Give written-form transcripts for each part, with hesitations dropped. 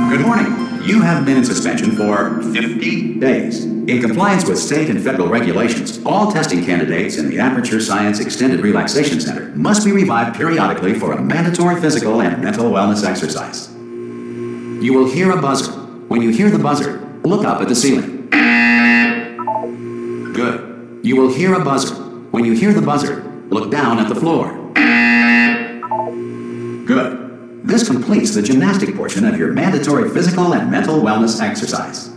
Good morning. You have been in suspension for 50 days. In compliance with state and federal regulations, all testing candidates in the Aperture Science Extended Relaxation Center must be revived periodically for a mandatory physical and mental wellness exercise. You will hear a buzzer. When you hear the buzzer, look up at the ceiling. Good. You will hear a buzzer. When you hear the buzzer, look down at the floor. Good. This completes the gymnastic portion of your mandatory physical and mental wellness exercise.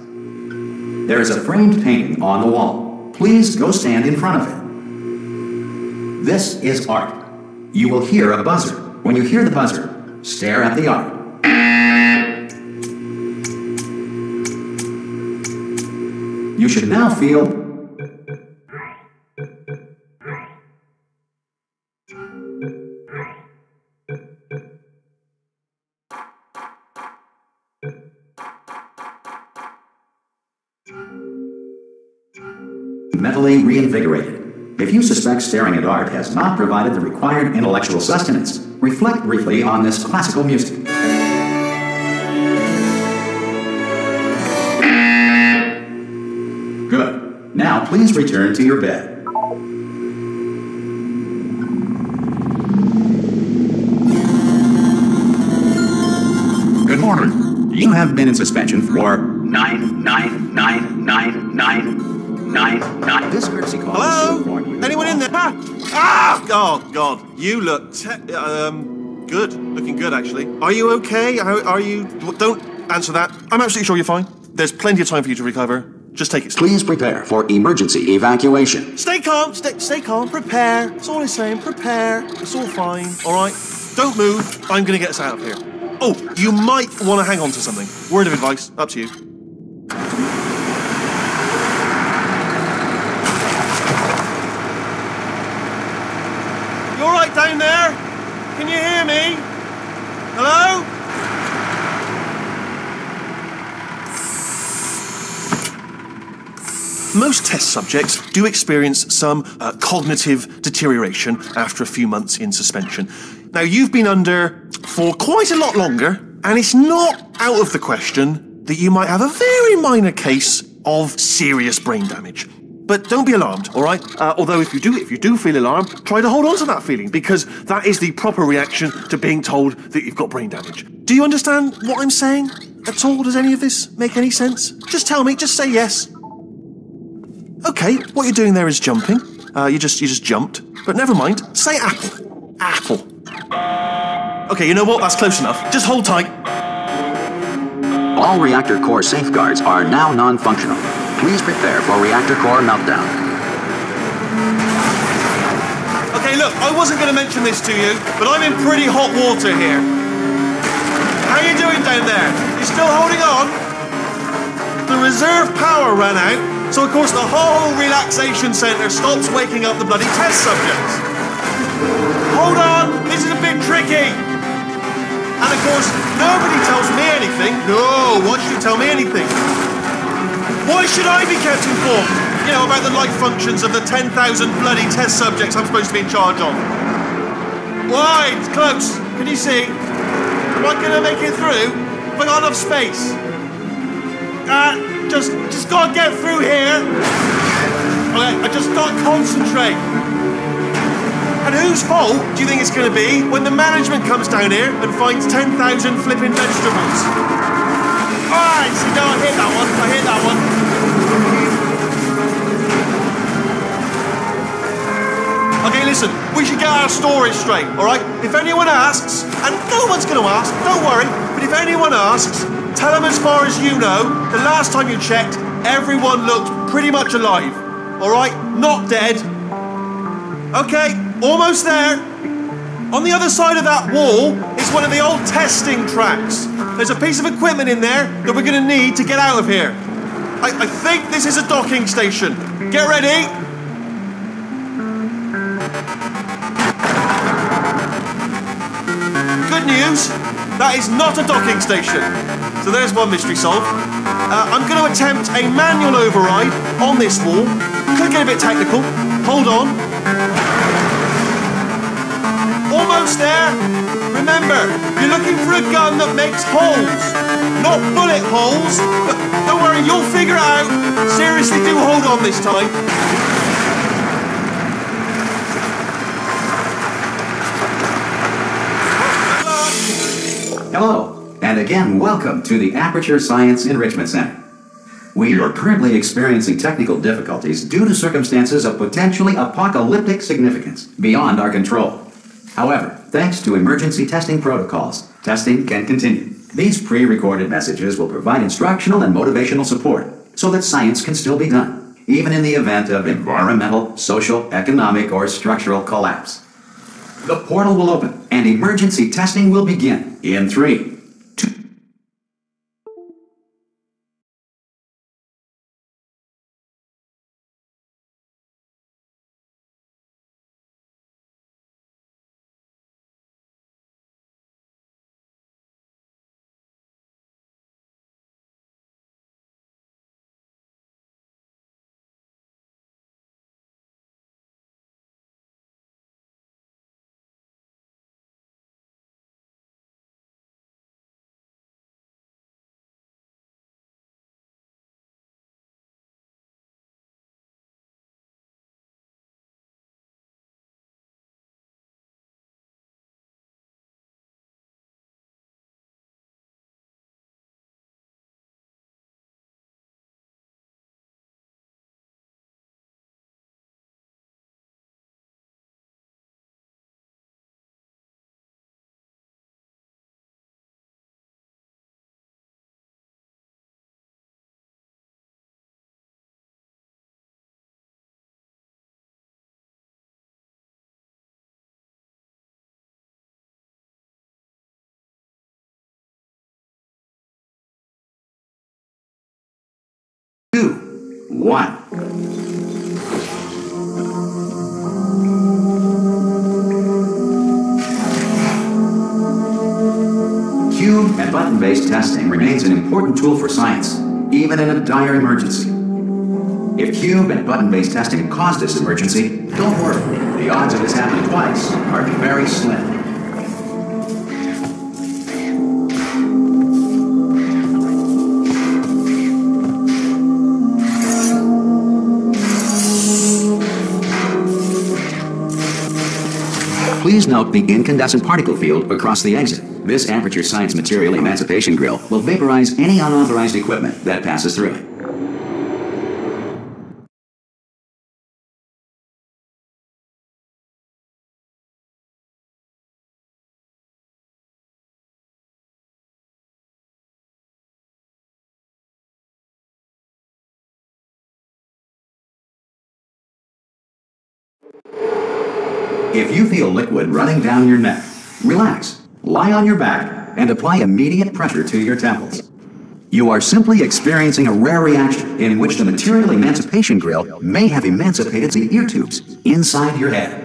There is a framed painting on the wall. Please go stand in front of it. This is art. You will hear a buzzer. When you hear the buzzer, stare at the art. You should now feel mentally reinvigorated. If you suspect staring at art has not provided the required intellectual sustenance, reflect briefly on this classical music. Good. Now please return to your bed. Good morning. You have been in suspension for 9. This courtesy call. Hello? Anyone in there? Ah! Oh, God. You look good. Looking good, actually. Are you okay? Are you... Don't answer that. I'm absolutely sure you're fine. There's plenty of time for you to recover. Just take it slow. Please prepare for emergency evacuation. Stay calm. Stay calm. Prepare. That's all I'm saying. Prepare. It's all fine. All right? Don't move. I'm going to get us out of here. Oh, you might want to hang on to something. Word of advice. Up to you. Down there? Can you hear me? Hello? Most test subjects do experience some cognitive deterioration after a few months in suspension. Now, you've been under for quite a lot longer, and it's not out of the question that you might have a very minor case of serious brain damage. But don't be alarmed, all right? Although if you do feel alarmed, try to hold on to that feeling, because that is the proper reaction to being told that you've got brain damage. Do you understand what I'm saying at all? Does any of this make any sense? Just tell me, just say yes. Okay, what you're doing there is jumping. You just jumped. But never mind, say apple. Apple. Okay, you know what? That's close enough. Just hold tight. All reactor core safeguards are now non-functional. Please prepare for reactor core meltdown. Okay, look, I wasn't going to mention this to you, but I'm in pretty hot water here. How you doing down there? You still holding on? The reserve power ran out, so of course the whole relaxation centre stops waking up the bloody test subjects. Hold on, this is a bit tricky. And of course, nobody tells me anything. No, why should you tell me anything? Why should I be kept informed? You know, about the life functions of the 10,000 bloody test subjects I'm supposed to be in charge of. Why? It's close. Can you see? Am I going to make it through? Have I got enough space? Just gotta get through here. Okay, I just gotta concentrate. And whose fault do you think it's going to be when the management comes down here and finds 10,000 flipping vegetables? Alright, see, no, I hit that one. Okay, listen, we should get our stories straight, alright? If anyone asks, and no one's going to ask, don't worry, but if anyone asks, tell them as far as you know, the last time you checked, everyone looked pretty much alive, alright? Not dead. Okay, almost there. On the other side of that wall is one of the old testing tracks. There's a piece of equipment in there that we're going to need to get out of here. I think this is a docking station. Get ready. Good news, that is not a docking station. So there's one mystery solved. I'm going to attempt a manual override on this wall. Could get a bit technical. Hold on. Almost there. Remember, you're looking for a gun that makes holes, not bullet holes. But don't worry, you'll figure it out. Seriously, do hold on this time. Hello, and again, welcome to the Aperture Science Enrichment Center. We are currently experiencing technical difficulties due to circumstances of potentially apocalyptic significance beyond our control. However, thanks to emergency testing protocols, testing can continue. These pre-recorded messages will provide instructional and motivational support so that science can still be done, even in the event of environmental, social, economic, or structural collapse. The portal will open, and emergency testing will begin in 3, 2... Two, one. Cube and button-based testing remains an important tool for science, even in a dire emergency. If cube and button-based testing caused this emergency, don't worry. The odds of this happening twice are very slim. Please note the incandescent particle field across the exit. This Aperture Science Material Emancipation Grill will vaporize any unauthorized equipment that passes through it. If you feel liquid running down your neck, relax, lie on your back, and apply immediate pressure to your temples. You are simply experiencing a rare reaction in which the Material Emancipation Grill may have emancipated the ear tubes inside your head.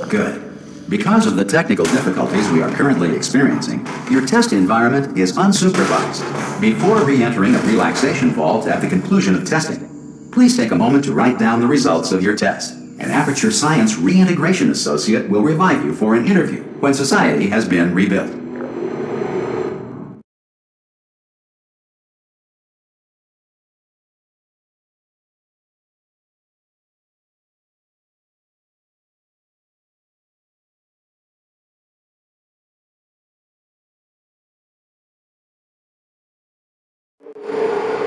Good. Because of the technical difficulties we are currently experiencing, your test environment is unsupervised. Before re-entering a relaxation vault at the conclusion of testing, please take a moment to write down the results of your test. An Aperture Science Reintegration Associate will revive you for an interview when society has been rebuilt.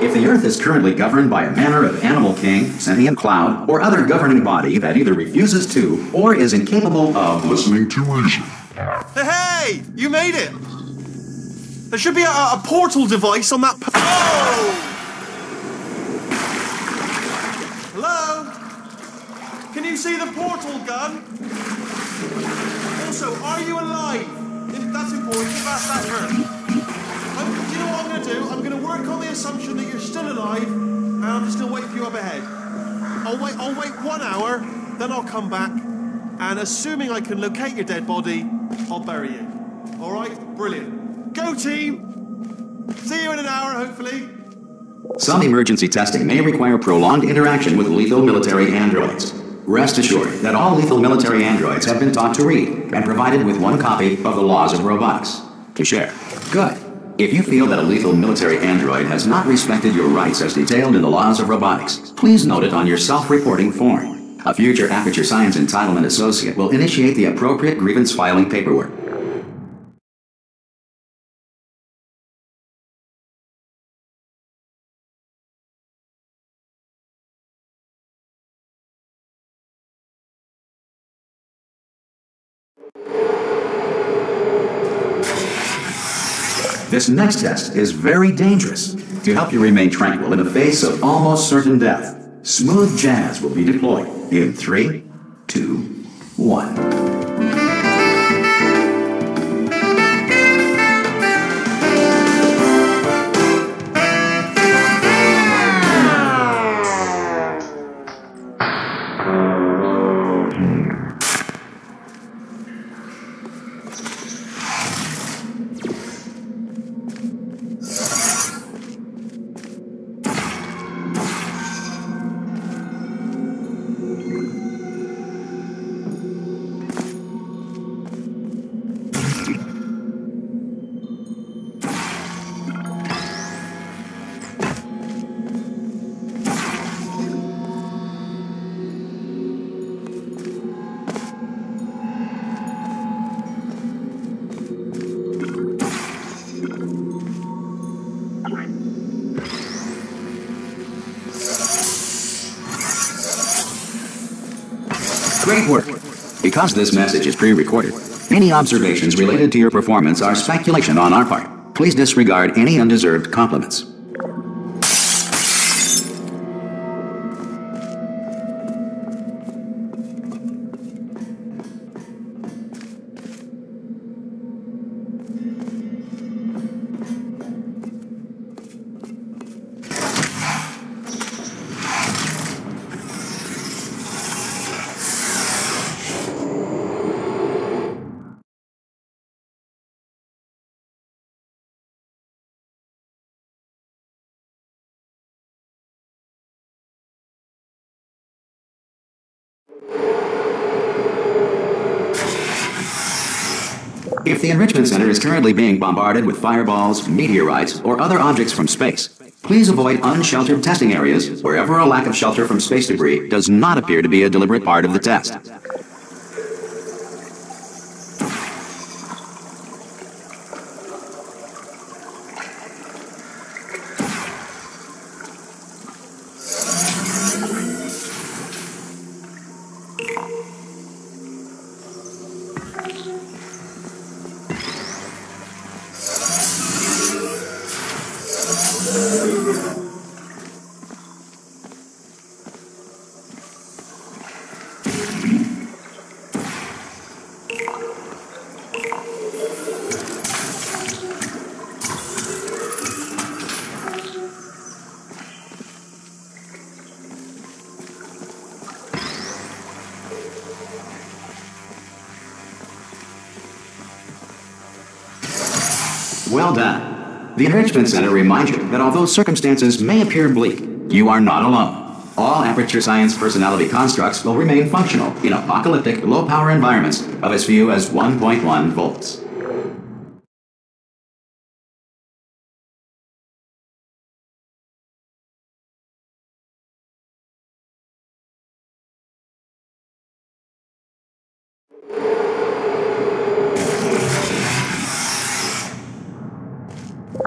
If the Earth is currently governed by a manner of animal king, sentient cloud, or other governing body that either refuses to or is incapable of listening to reason. Hey! You made it! There should be a portal device on that. Oh! Hello? Can you see the portal gun? Also, are you alive? That's important. You've asked that first. Do you know what I'm going to do? I'm going to work on the assumption that you're still alive, and I'm just going to wait for you up ahead. I'll wait 1 hour, then I'll come back, and assuming I can locate your dead body, I'll bury you. All right? Brilliant. Go team! See you in an hour, hopefully. Some emergency testing may require prolonged interaction with lethal military androids. Rest assured that all lethal military androids have been taught to read and provided with one copy of the laws of robotics to share. Good. If you feel that a lethal military android has not respected your rights as detailed in the laws of robotics, please note it on your self-reporting form. A future Aperture Science Entitlement Associate will initiate the appropriate grievance filing paperwork. This next test is very dangerous. To help you remain tranquil in the face of almost certain death, smooth jazz will be deployed in 3, 2, 1. Great work. Because this message is pre-recorded, any observations related to your performance are speculation on our part. Please disregard any undeserved compliments. If the Enrichment Center is currently being bombarded with fireballs, meteorites, or other objects from space, please avoid unsheltered testing areas wherever a lack of shelter from space debris does not appear to be a deliberate part of the test. Well done. The Enrichment Center reminds you that although circumstances may appear bleak, you are not alone. All Aperture Science personality constructs will remain functional in apocalyptic, low-power environments of as few as 1.1 volts.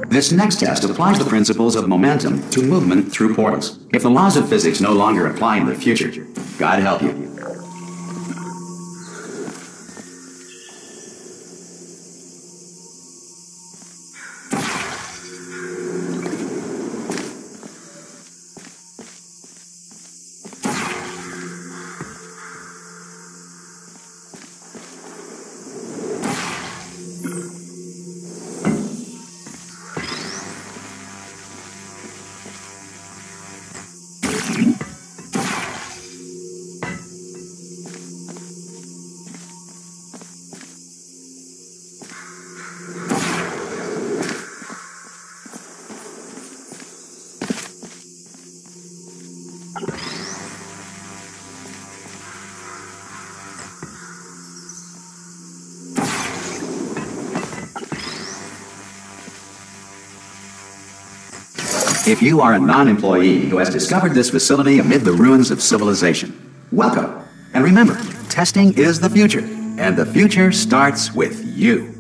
This next test applies the principles of momentum to movement through portals. If the laws of physics no longer apply in the future, God help you. If you are a non-employee who has discovered this facility amid the ruins of civilization, welcome. And remember, testing is the future, and the future starts with you.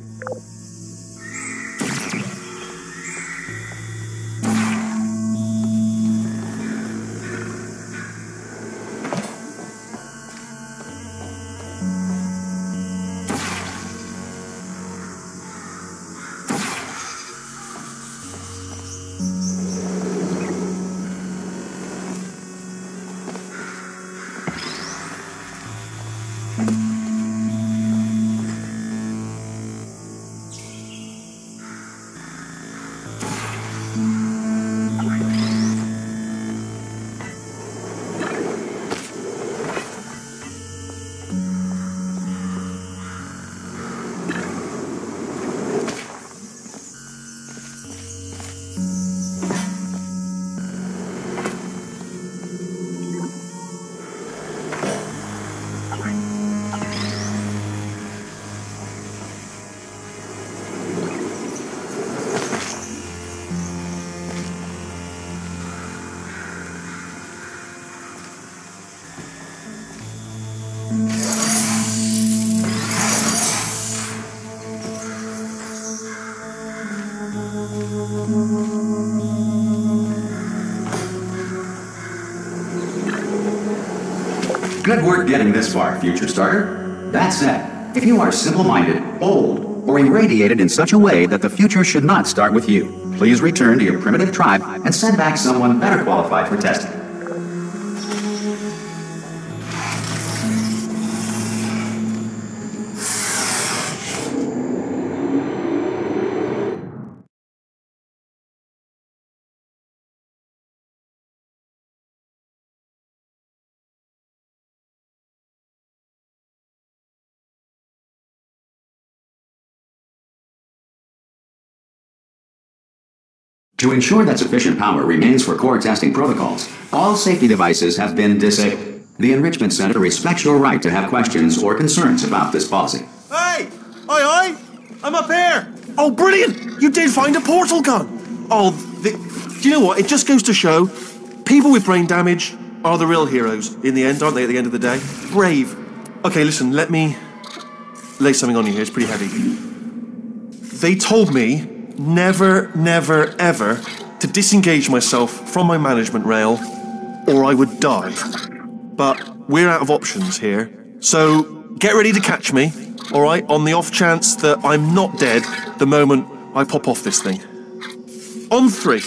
Good work getting this far, future starter. That said, if you are simple-minded, bold, or irradiated in such a way that the future should not start with you, please return to your primitive tribe and send back someone better qualified for testing. To ensure that sufficient power remains for core testing protocols, all safety devices have been disabled. The Enrichment Center respects your right to have questions or concerns about this policy. Hey! Oi! I'm up here! Oh, brilliant! You did find a portal gun! Oh, do you know what? It just goes to show, people with brain damage are the real heroes in the end, aren't they, at the end of the day? Brave. Okay, listen, let me lay something on you here. It's pretty heavy. They told me never, never, ever to disengage myself from my management rail or I would die. But we're out of options here, so get ready to catch me, all right, on the off chance that I'm not dead the moment I pop off this thing. On 3.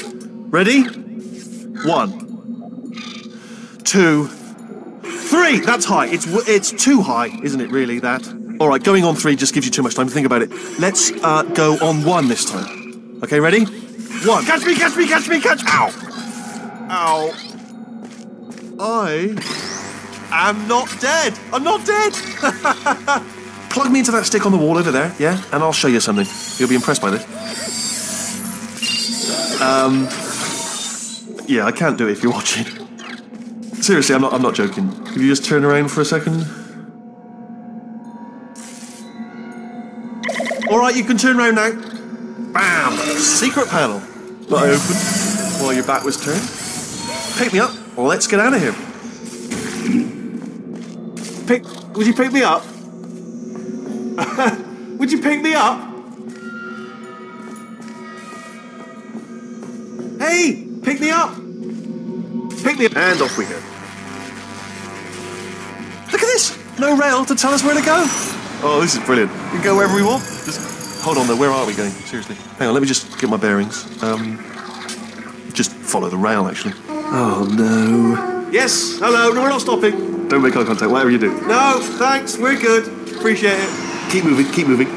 Ready? 1, 2, 3. That's high. It's too high, isn't it, really, that? All right, going on 3 just gives you too much time to think about it. Let's go on 1 this time. Okay, ready? 1. Catch me, catch me, catch me, catch me. Ow. Ow. I am not dead. I'm not dead. Plug me into that stick on the wall over there, yeah? And I'll show you something. You'll be impressed by this. Yeah, I can't do it if you're watching. Seriously, I'm not joking. Could you just turn around for a second? All right, you can turn around now. Bam! Secret panel that I opened while your back was turned. Pick me up. Let's get out of here. Would you pick me up? Would you pick me up? Hey, pick me up. Pick me up. And off we go. Look at this. No rail to tell us where to go. Oh, this is brilliant. We can go wherever we want. Just hold on though, where are we going? Seriously. Hang on, let me just get my bearings. Just follow the rail, actually. Oh, no. Yes, hello, no, we're not stopping. Don't make eye contact, whatever you do. No, thanks, we're good. Appreciate it. Keep moving, keep moving.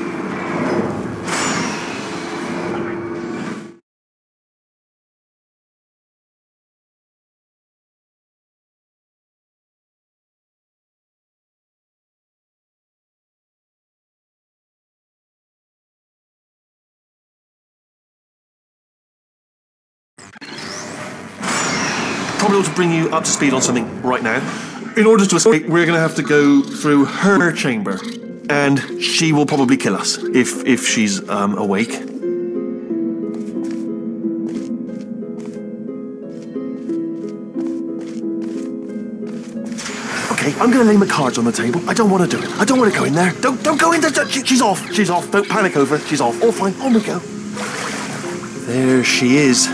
Probably ought to bring you up to speed on something right now. In order to escape, we're going to have to go through her chamber, and she will probably kill us if she's awake. Okay, I'm going to lay my cards on the table. I don't want to do it. I don't want to go in there. Don't go in there. She's off. She's off. Don't panic over it. She's off. All fine. On we go. There she is.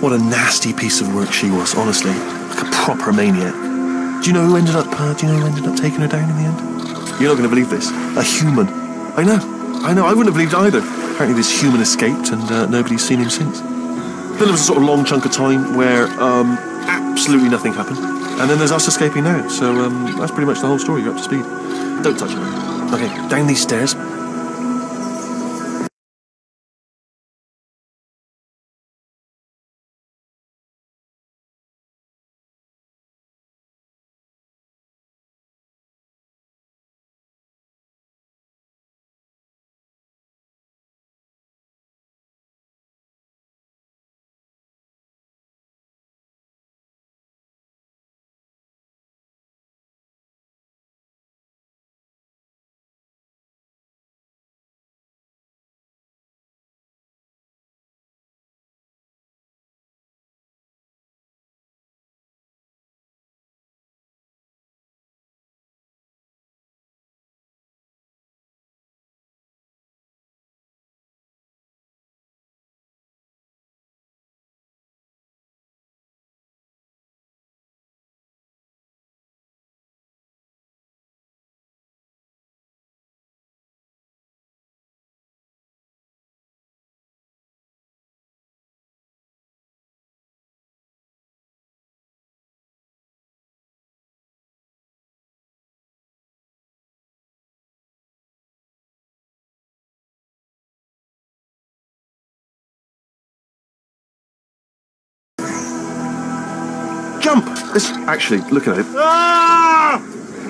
What a nasty piece of work she was, honestly. Like a proper maniac. Do you know who ended up taking her down in the end? You're not going to believe this. A human. I know. I wouldn't have believed either. Apparently this human escaped and nobody's seen him since. Then there was a sort of long chunk of time where absolutely nothing happened. And then there's us escaping now. So that's pretty much the whole story. You're up to speed. Don't touch her. Okay, down these stairs. Jump! Actually, look at it. Ah!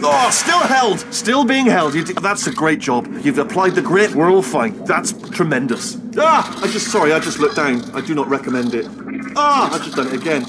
Oh, still held! Still being held. That's a great job. You've applied the grit. We're all fine. That's tremendous. Ah! I just looked down. I do not recommend it. Ah! I've just done it again.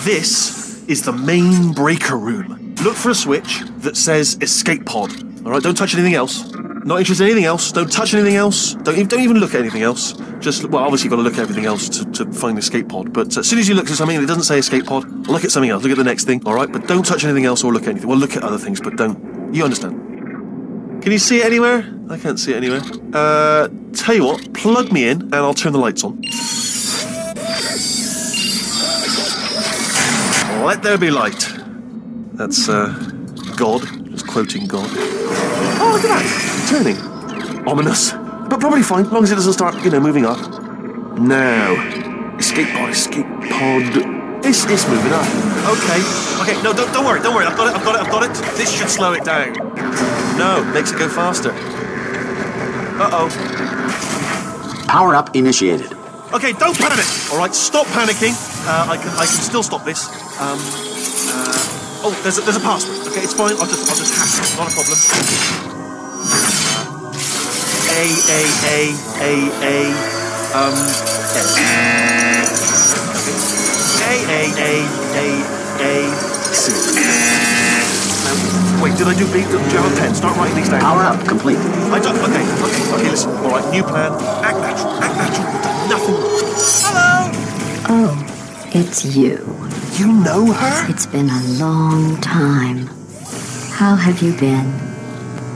This is the main breaker room. Look for a switch that says escape pod. All right, don't touch anything else. Not interested in anything else. Don't touch anything else. Don't even look at anything else. Just, well, obviously you've got to look at everything else to find the escape pod. But as soon as you look at something and it doesn't say escape pod, look at something else. Look at the next thing, all right? But don't touch anything else or look at anything. Well, look at other things, but don't. You understand? Can you see it anywhere? I can't see it anywhere. Tell you what, plug me in and I'll turn the lights on. Let there be light. That's, God. Just quoting God. Oh, look at that. Turning. Ominous. But probably fine, as long as it doesn't start, moving up. Now. Escape pod. It's moving up. Okay, no, don't worry. I've got it. This should slow it down. No, makes it go faster. Uh-oh. Power up initiated. Okay, don't panic! Alright, stop panicking. I can still stop this. Oh, there's a password. Okay, it's fine. I'll just hack it. Not a problem. Wait, did I do B? Do you have a pen? Start writing these down. Power up complete. I don't. Okay, listen. Alright, new plan. Act natural. You've done nothing. Hello! Oh, it's you. You know her? It's been a long time. How have you been?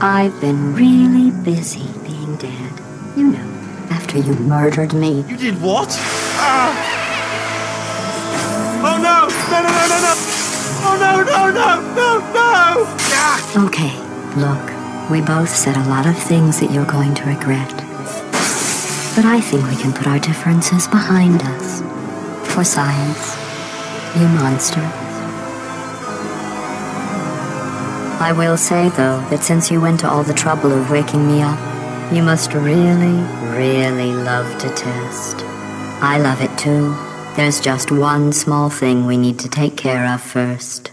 I've been really busy being dead. You know, after you murdered me. You did what? Oh no! No! Oh no! Ah! Okay, look, we both said a lot of things that you're going to regret. But I think we can put our differences behind us. For science, you monster. I will say, though, that since you went to all the trouble of waking me up, you must really, really love to test. I love it too. There's just one small thing we need to take care of first.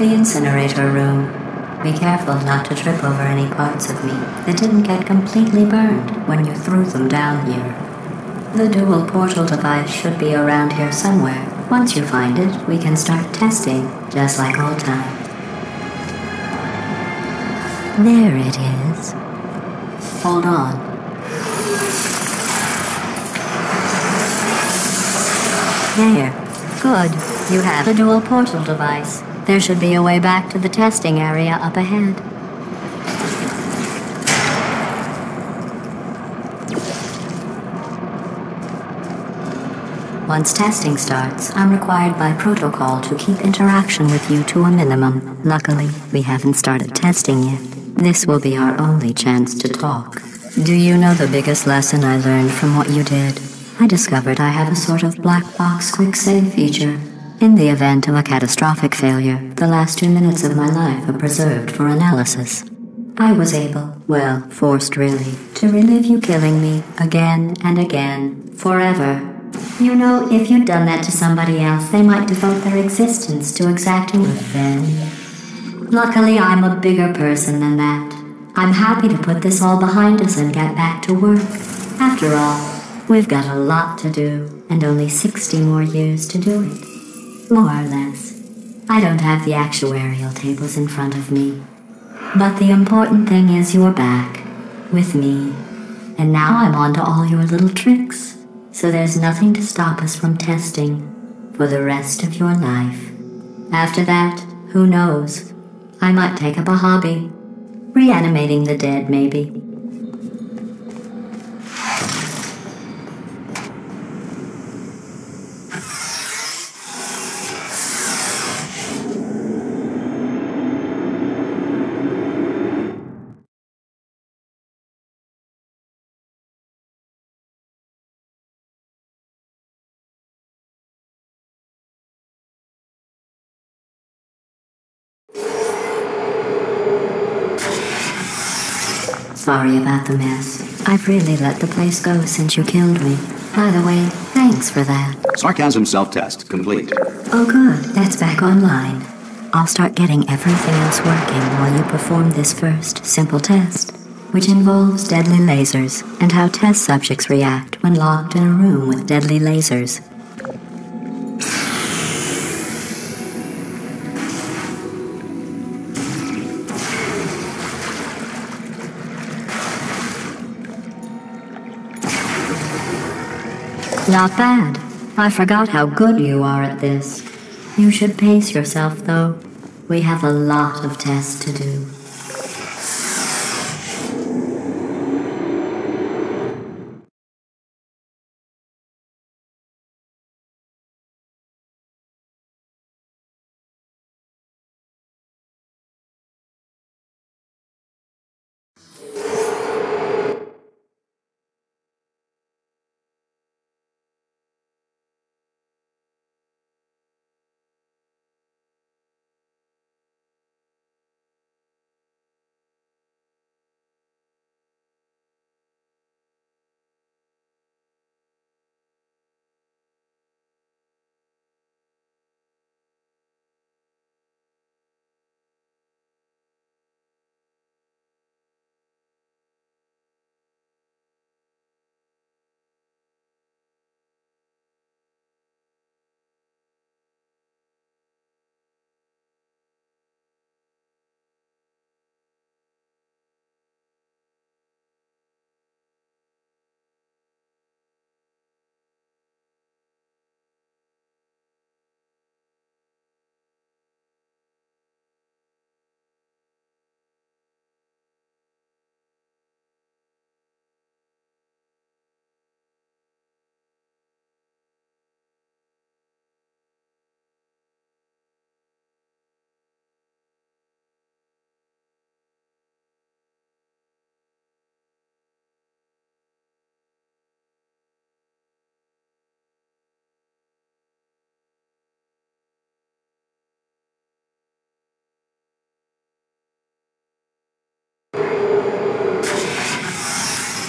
The incinerator room. Be careful not to trip over any parts of me that didn't get completely burned when you threw them down here. The dual portal device should be around here somewhere. Once you find it, we can start testing, just like old times. There it is. Hold on. There. Good. You have a dual portal device. There should be a way back to the testing area up ahead. Once testing starts, I'm required by protocol to keep interaction with you to a minimum. Luckily, we haven't started testing yet. This will be our only chance to talk. Do you know the biggest lesson I learned from what you did? I discovered I have a sort of black box quick save feature. In the event of a catastrophic failure, the last 2 minutes of my life are preserved for analysis. I was able, well, forced really, to relive you killing me again and again, forever. You know, if you'd done that to somebody else, they might devote their existence to exacting revenge. Luckily, I'm a bigger person than that. I'm happy to put this all behind us and get back to work. After all, we've got a lot to do, and only 60 more years to do it. More or less. I don't have the actuarial tables in front of me. But the important thing is you're back, with me. And now I'm on to all your little tricks. So there's nothing to stop us from testing for the rest of your life. After that, who knows? I might take up a hobby. Reanimating the dead, maybe. Sorry about the mess. I've really let the place go since you killed me. By the way, thanks for that. Sarcasm self-test complete. Oh good, that's back online. I'll start getting everything else working while you perform this first, simple test, which involves deadly lasers and how test subjects react when locked in a room with deadly lasers. Not bad. I forgot how good you are at this. You should pace yourself, though. We have a lot of tests to do.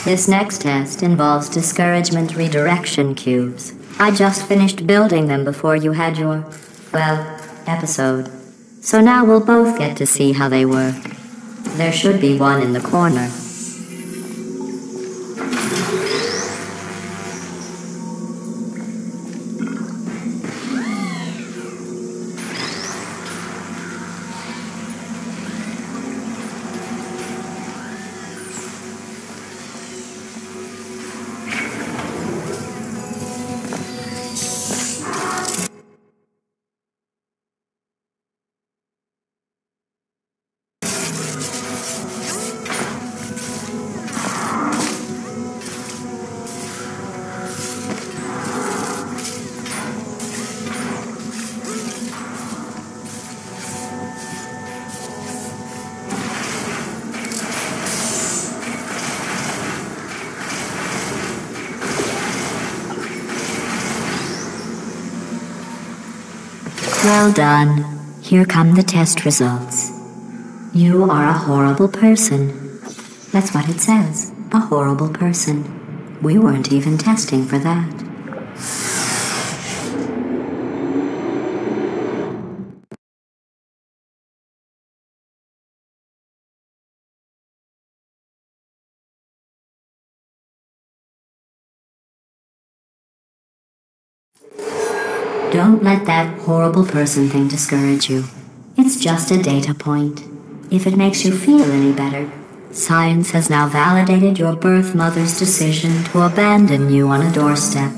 This next test involves discouragement redirection cubes. I just finished building them before you had your, well, episode. So now we'll both get to see how they work. There should be one in the corner. Well done. Here come the test results. You are a horrible person. That's what it says. A horrible person. We weren't even testing for that. Don't let that horrible person thing discourage you. It's just a data point. If it makes you feel any better, science has now validated your birth mother's decision to abandon you on a doorstep.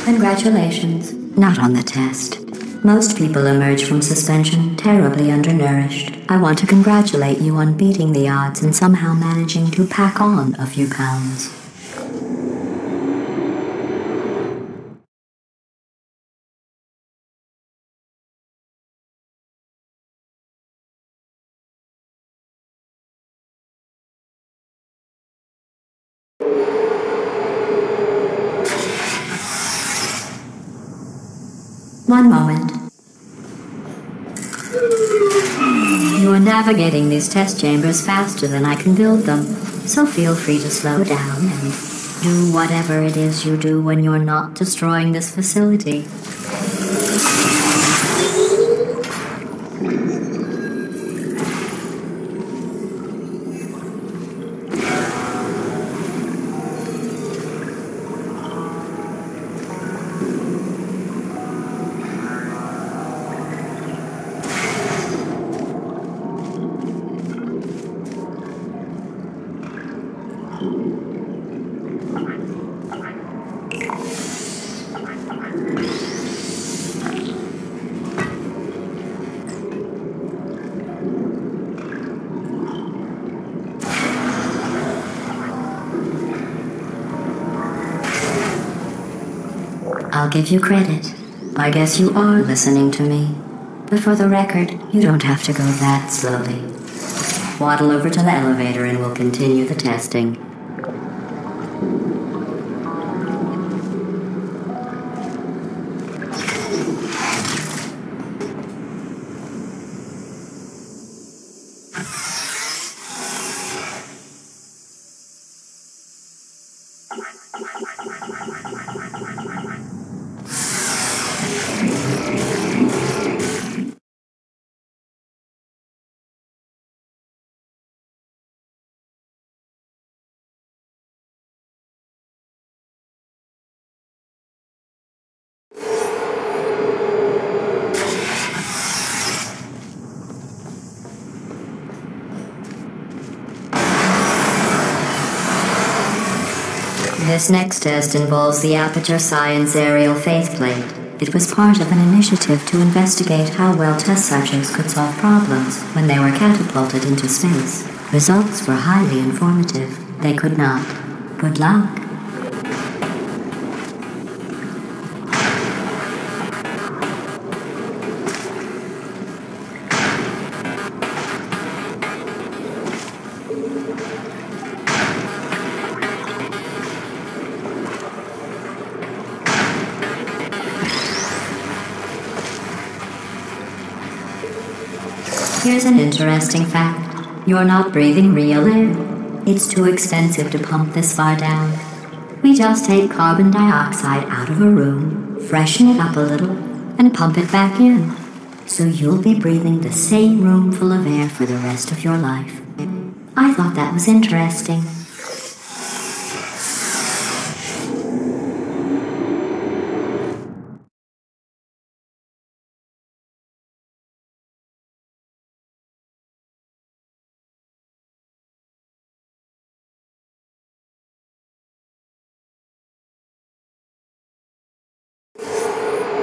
Congratulations. Not on the test. Most people emerge from suspension terribly undernourished. I want to congratulate you on beating the odds and somehow managing to pack on a few pounds. One moment. You are navigating these test chambers faster than I can build them, so feel free to slow down and do whatever it is you do when you're not destroying this facility. I'll give you credit. I guess you are listening to me. But for the record, you don't have to go that slowly. Waddle over to the elevator and we'll continue the testing. This next test involves the Aperture Science Aerial Faceplate. It was part of an initiative to investigate how well test subjects could solve problems when they were catapulted into space. Results were highly informative. They could not. Good luck. Here's an interesting fact. You're not breathing real air. It's too expensive to pump this far down. We just take carbon dioxide out of a room, freshen it up a little, and pump it back in. So you'll be breathing the same room full of air for the rest of your life. I thought that was interesting.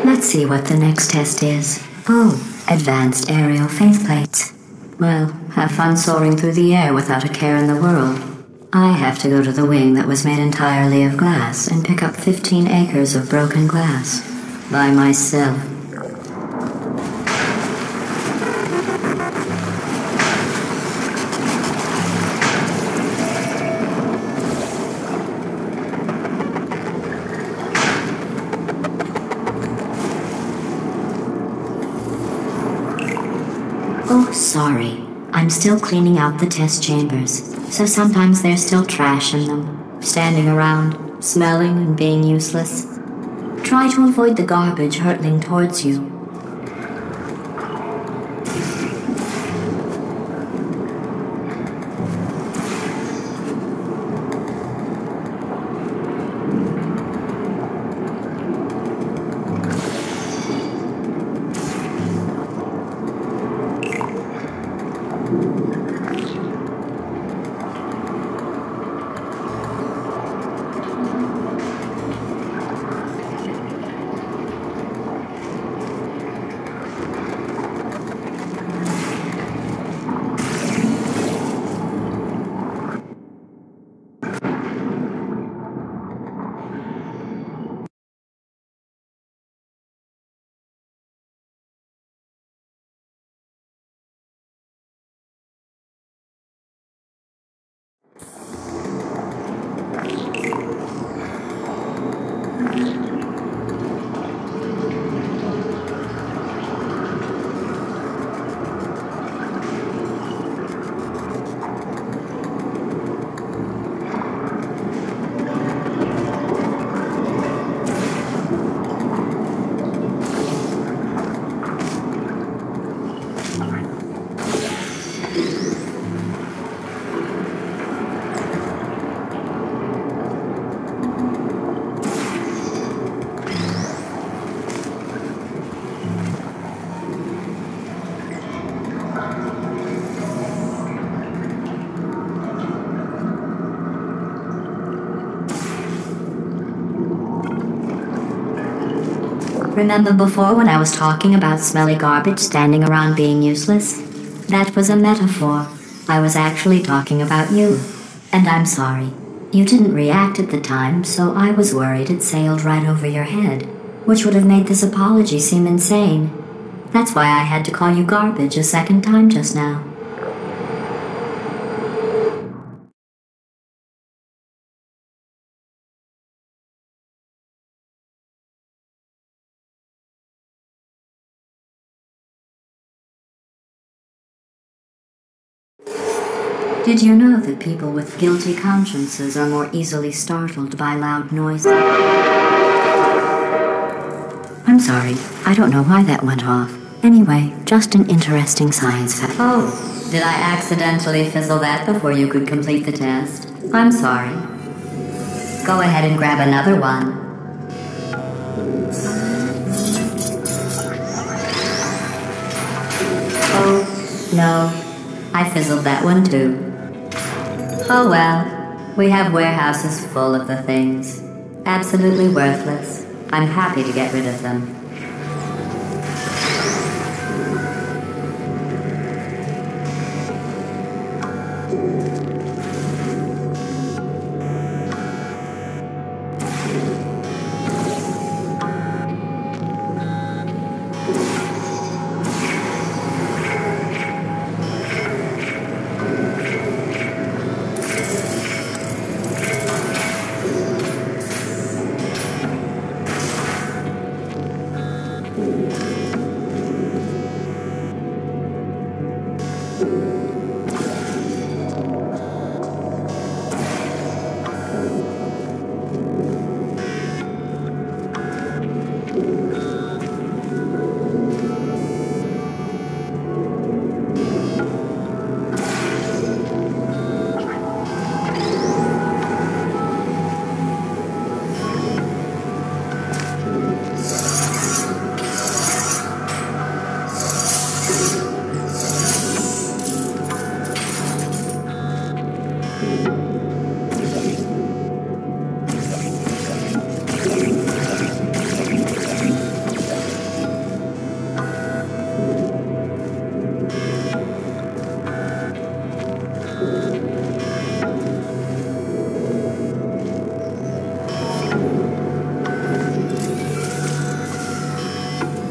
Let's see what the next test is. Oh, advanced aerial faceplates. Well, have fun soaring through the air without a care in the world. I have to go to the wing that was made entirely of glass and pick up 15 acres of broken glass. By myself. Oh, sorry. I'm still cleaning out the test chambers, so sometimes there's still trash in them, standing around, smelling and being useless. Try to avoid the garbage hurtling towards you. Remember before when I was talking about smelly garbage standing around being useless? That was a metaphor. I was actually talking about you. And I'm sorry. You didn't react at the time, so I was worried it sailed right over your head, which would have made this apology seem insane. That's why I had to call you garbage a second time just now. Did you know that people with guilty consciences are more easily startled by loud noises? I'm sorry, I don't know why that went off. Anyway, just an interesting science fact. Oh, did I accidentally fizzle that before you could complete the test? I'm sorry. Go ahead and grab another one. Oh, no. I fizzled that one too. Oh well, we have warehouses full of the things. Absolutely worthless. I'm happy to get rid of them.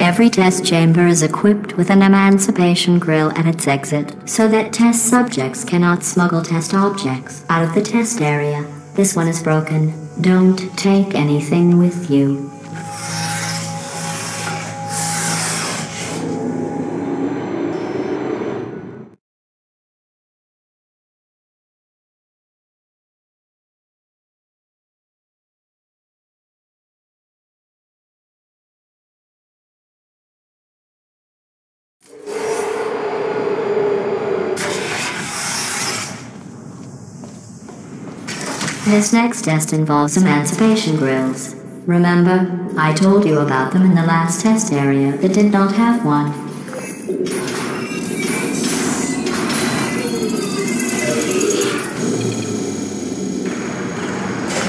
Every test chamber is equipped with an emancipation grill at its exit, so that test subjects cannot smuggle test objects out of the test area. This one is broken. Don't take anything with you. This next test involves emancipation grills. Remember, I told you about them in the last test area that did not have one.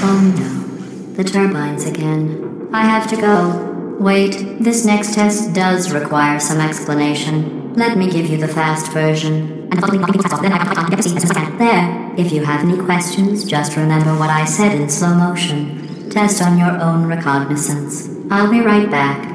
Oh no, the turbines again. I have to go. Wait, this next test does require some explanation. Let me give you the fast version. There. If you have any questions, just remember what I said in slow motion. Test on your own recognizance. I'll be right back.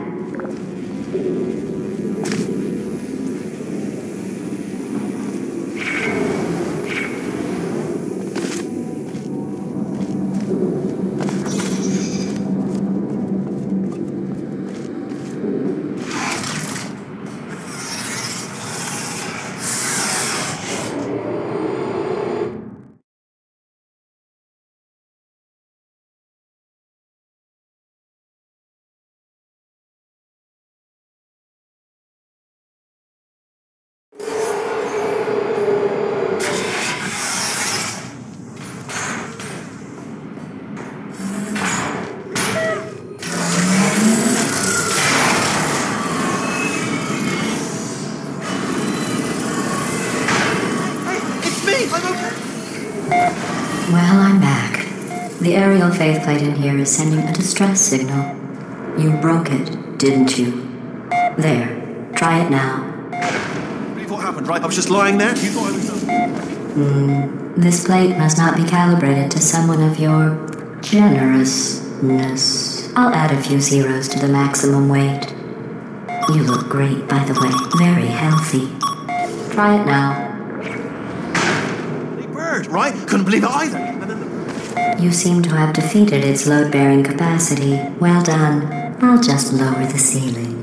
Well, I'm back. The aerial faceplate in here is sending a distress signal. You broke it, didn't you? There. Try it now. What happened, right? I was just lying there. You thought I was done. This plate must not be calibrated to someone of your generousness. I'll add a few zeros to the maximum weight. You look great, by the way. Very healthy. Try it now. Bird, right? Couldn't believe it either. You seem to have defeated its load-bearing capacity. Well done. I'll just lower the ceiling.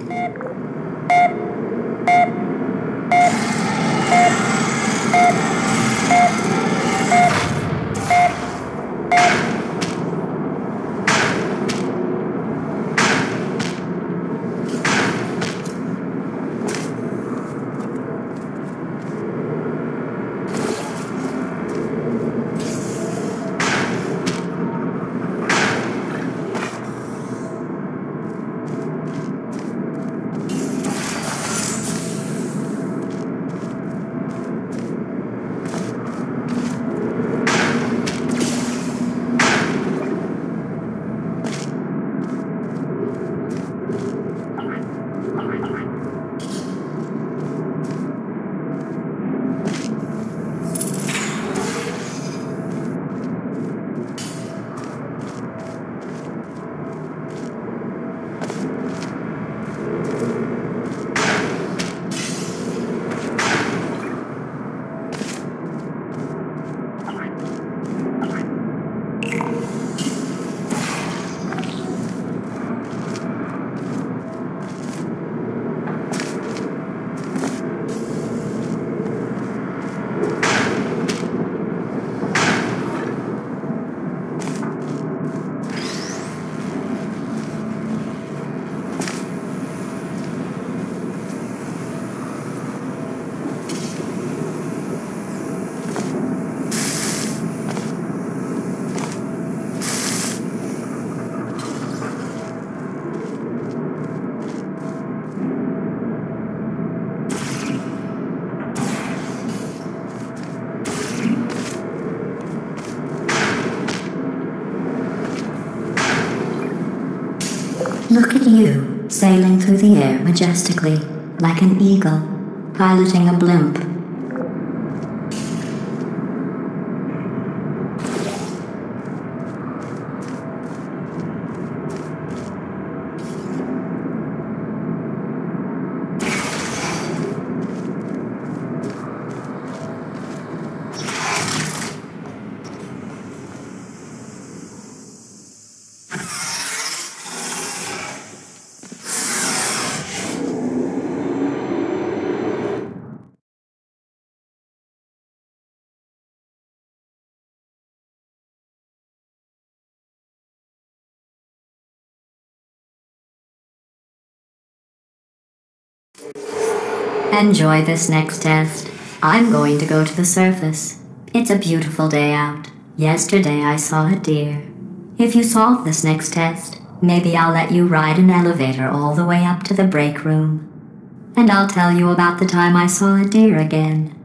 Look at you, sailing through the air majestically, like an eagle, piloting a blimp. Enjoy this next test. I'm going to go to the surface. It's a beautiful day out. Yesterday I saw a deer. If you solve this next test, maybe I'll let you ride an elevator all the way up to the break room. And I'll tell you about the time I saw a deer again.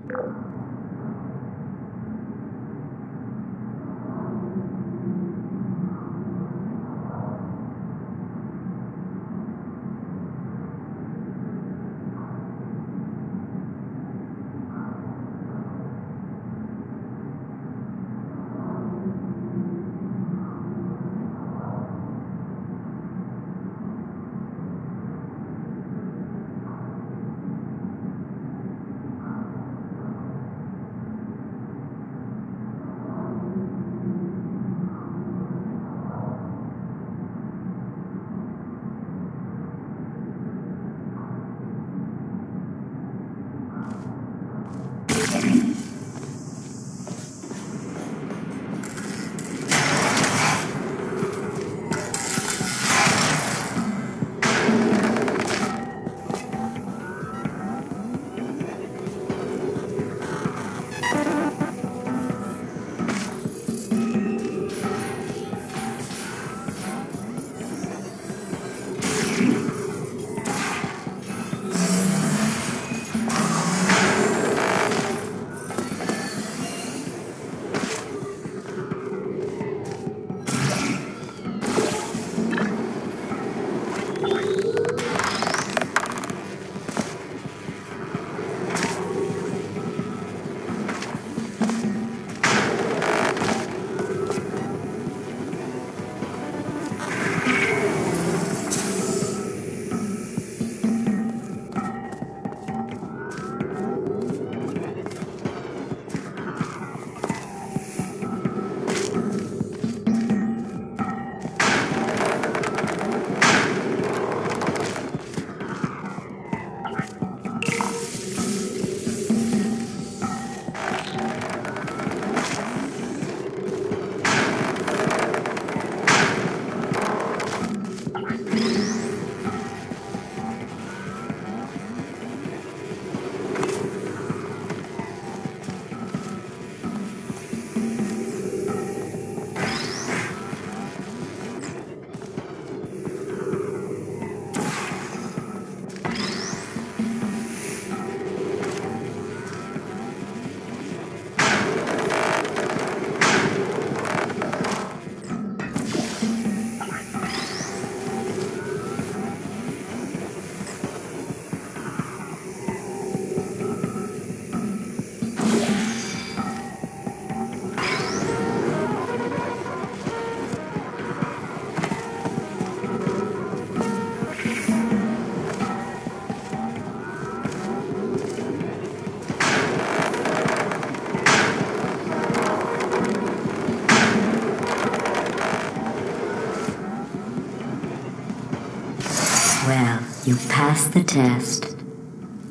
Well, you passed the test.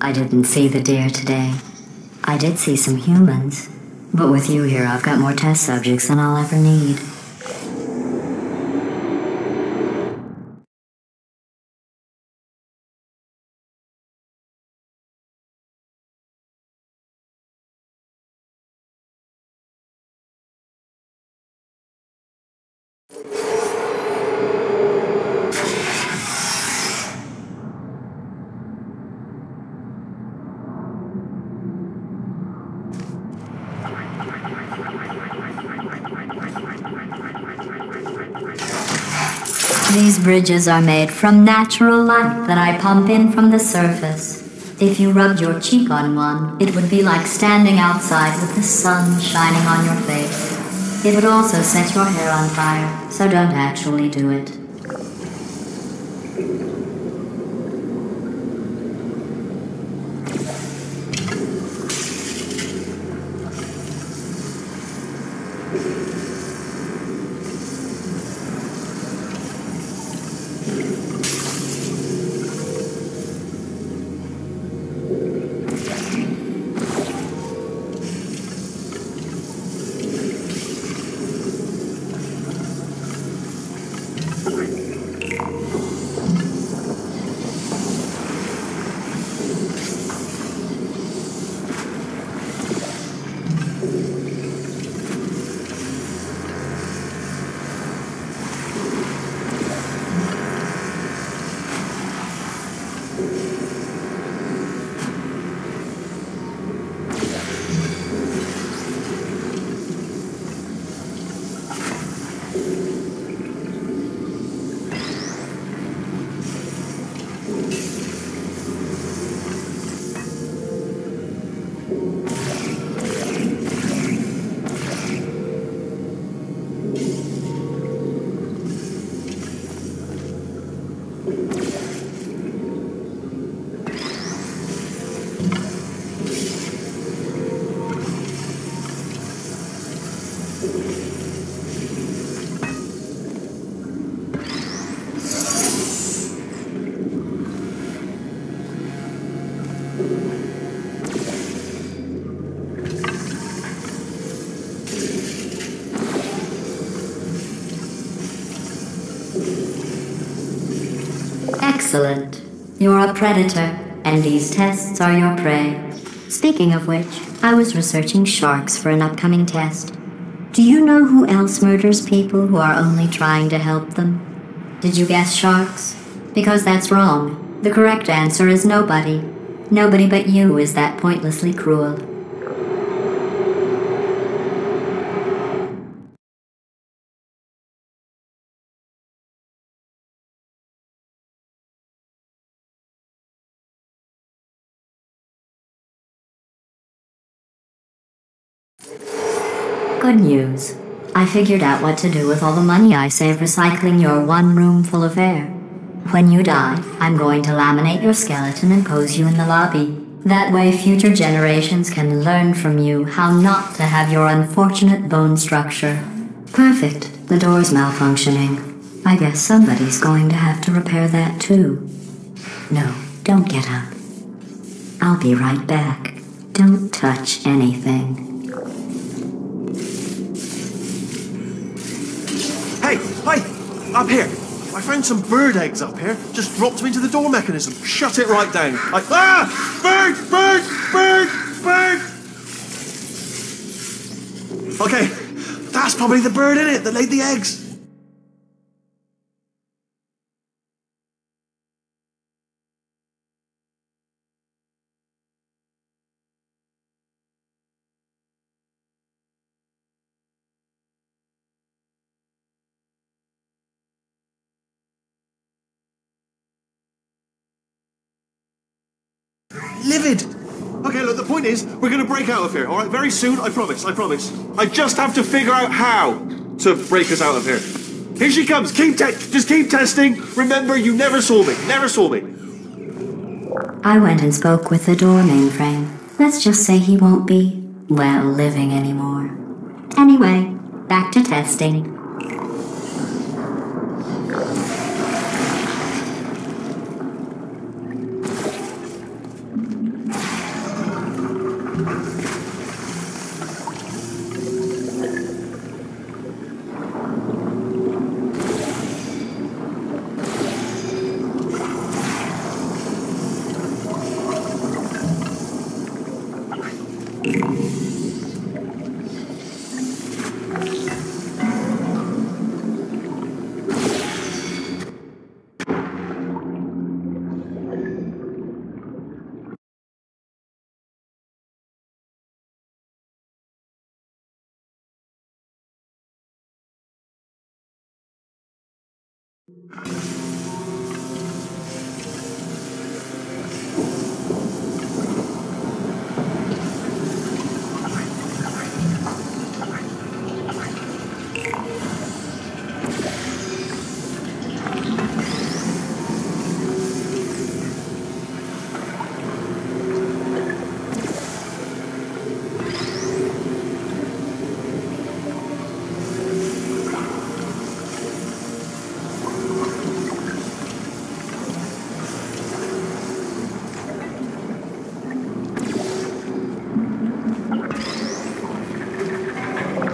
I didn't see the deer today. I did see some humans. But with you here, I've got more test subjects than I'll ever need. These bridges are made from natural light that I pump in from the surface. If you rubbed your cheek on one, it would be like standing outside with the sun shining on your face. It would also set your hair on fire, so don't actually do it. Excellent. You're a predator, and these tests are your prey. Speaking of which, I was researching sharks for an upcoming test. Do you know who else murders people who are only trying to help them? Did you guess sharks? Because that's wrong. The correct answer is nobody. Nobody but you is that pointlessly cruel. Good news. I figured out what to do with all the money I save recycling your one room full of air. When you die, I'm going to laminate your skeleton and pose you in the lobby. That way future generations can learn from you how not to have your unfortunate bone structure. Perfect. The door's malfunctioning. I guess somebody's going to have to repair that too. No, don't get up. I'll be right back. Don't touch anything. Hey, hi! Up here! I found some bird eggs up here. Just dropped them into the door mechanism. Shut it right down. Bird! Bird! Bird! Bird! Okay, that's probably the bird in it that laid the eggs. Livid! Okay, look, the point is, we're gonna break out of here, alright? Very soon, I promise. I just have to figure out how to break us out of here. Here she comes, just keep testing. Remember, you never saw me. I went and spoke with the door mainframe. Let's just say he won't be, well, living anymore. Anyway, back to testing.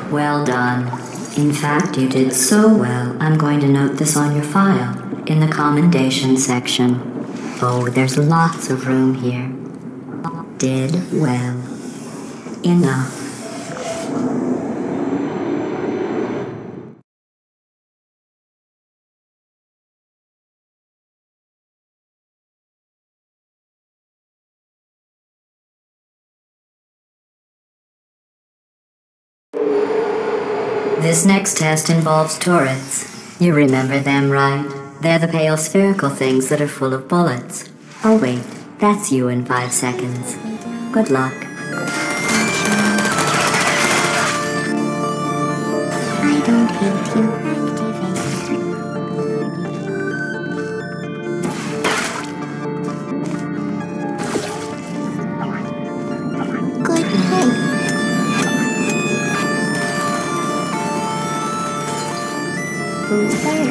Well done. In fact, you did so well, I'm going to note this on your file, in the commendation section. Oh, there's lots of room here. Did well. Enough. This next test involves turrets. You remember them, right? They're the pale spherical things that are full of bullets. Oh wait, that's you in 5 seconds. Good luck. I don't hate you. Good night. Who's there?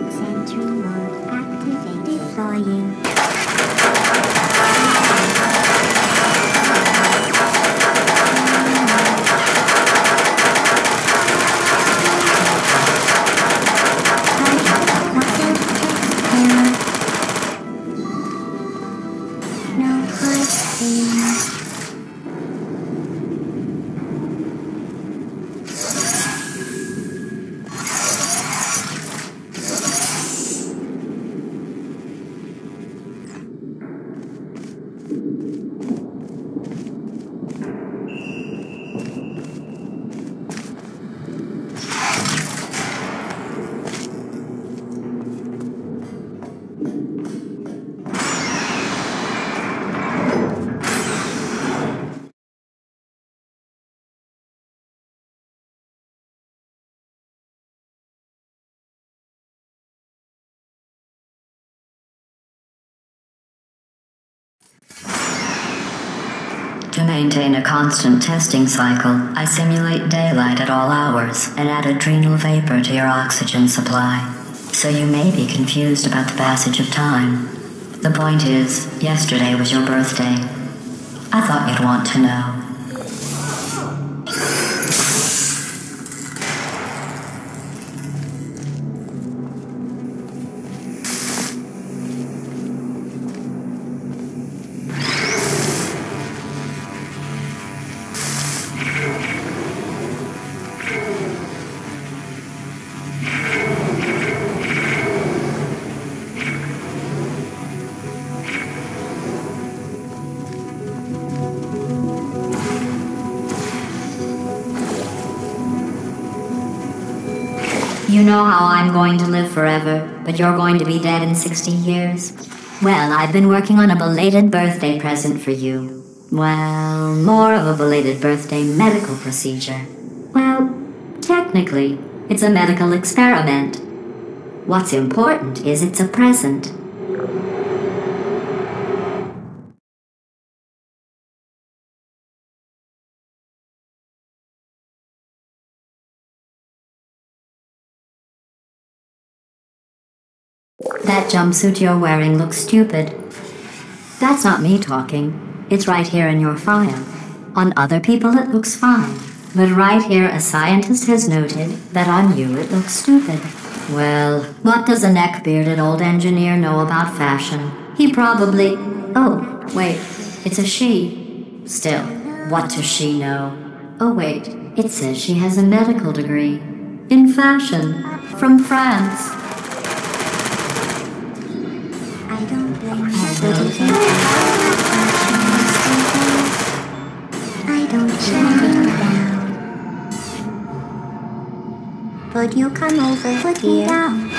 Sentry mode activated for you. No hard feelings. To maintain a constant testing cycle, I simulate daylight at all hours and add adrenal vapor to your oxygen supply. So you may be confused about the passage of time. The point is, yesterday was your birthday. I thought you'd want to know. You know how I'm going to live forever, but you're going to be dead in 60 years? Well, I've been working on a belated birthday present for you. Well, more of a belated birthday medical procedure. Well, technically, it's a medical experiment. What's important is it's a present. That jumpsuit you're wearing looks stupid. That's not me talking. It's right here in your file. On other people it looks fine. But right here a scientist has noted that on you it looks stupid. Well, what does a neck-bearded old engineer know about fashion? He probably... Oh, wait, it's a she. Still, what does she know? Oh wait, it says she has a medical degree. In fashion. From France. I don't blame you. I don't shut it down. But you come over put here. Me down.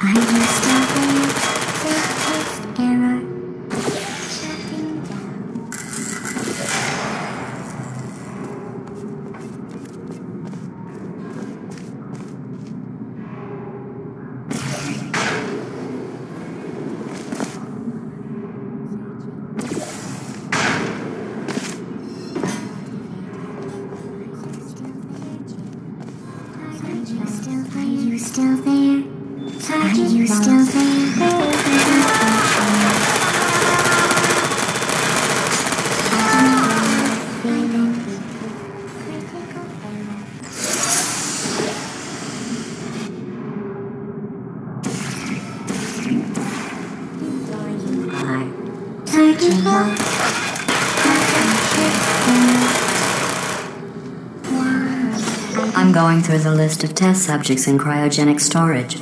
Are you still there? Text error. Shutting down. Are you still there? Are you still there? I'm going through the list of test subjects in cryogenic storage.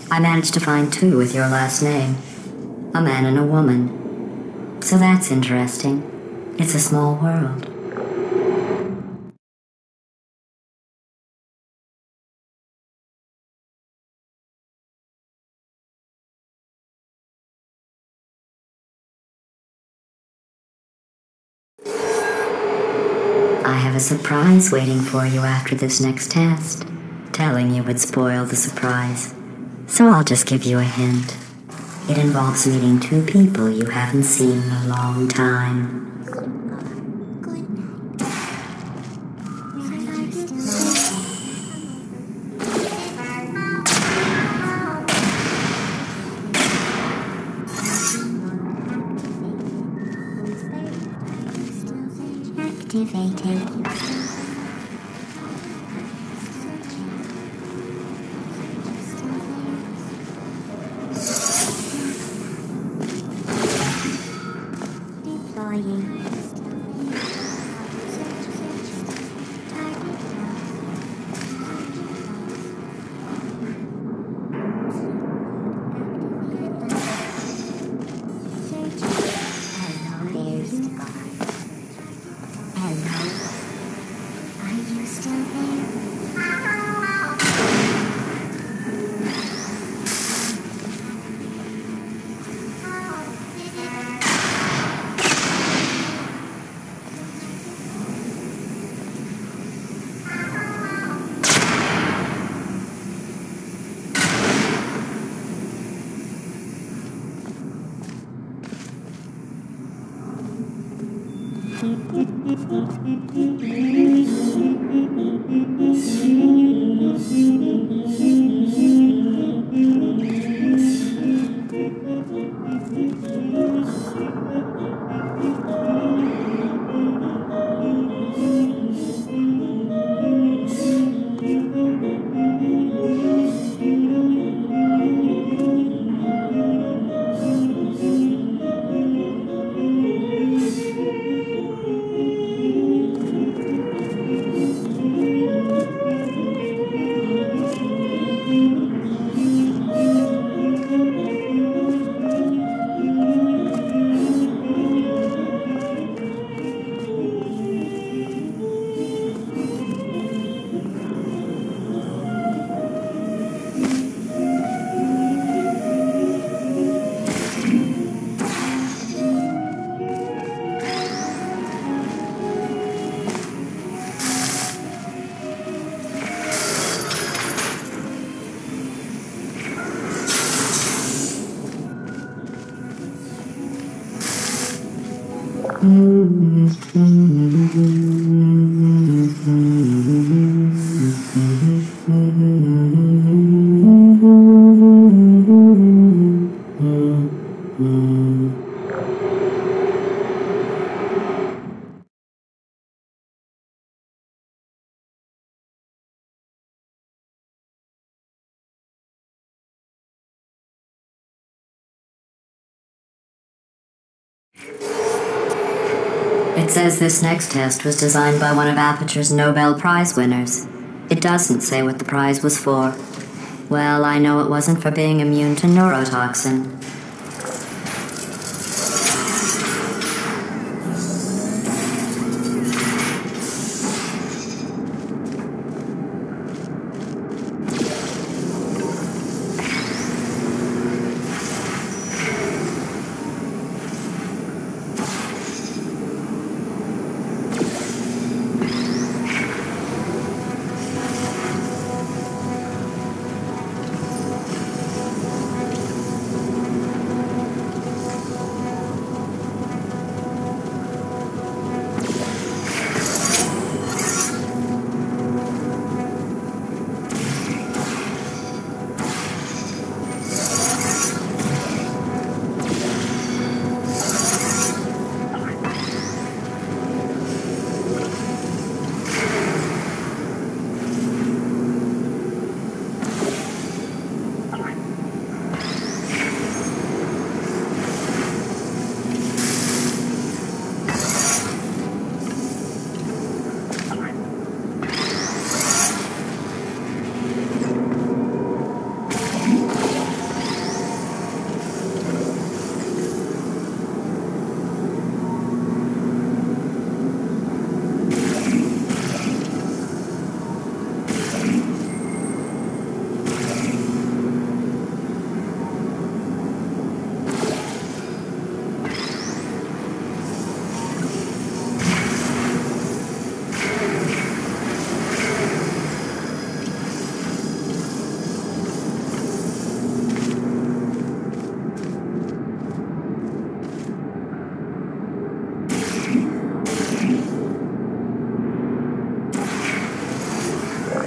I managed to find 2 with your last name. A man and a woman. So that's interesting. It's a small world. I have a surprise waiting for you after this next test. Telling you would spoil the surprise. So I'll just give you a hint. It involves meeting 2 people you haven't seen in a long time. Activating. Deploying. Hello, there's the guard. Hello. Are you still there? It says this next test was designed by one of Aperture's Nobel Prize winners. It doesn't say what the prize was for. Well, I know it wasn't for being immune to neurotoxin.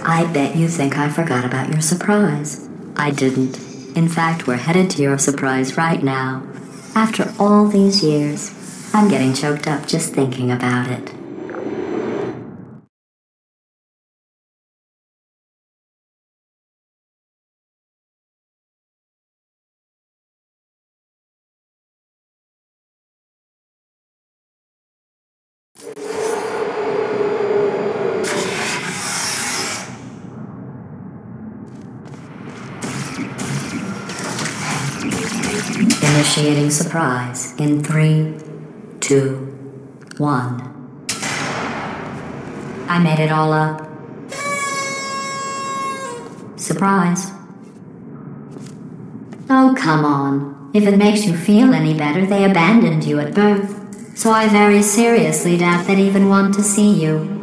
I bet you think I forgot about your surprise. I didn't. In fact, we're headed to your surprise right now. After all these years, I'm getting choked up just thinking about it. Initiating surprise in 3, 2, 1. I made it all up. Surprise. Oh, come on. If it makes you feel any better, they abandoned you at birth. So I very seriously doubt they'd even want to see you.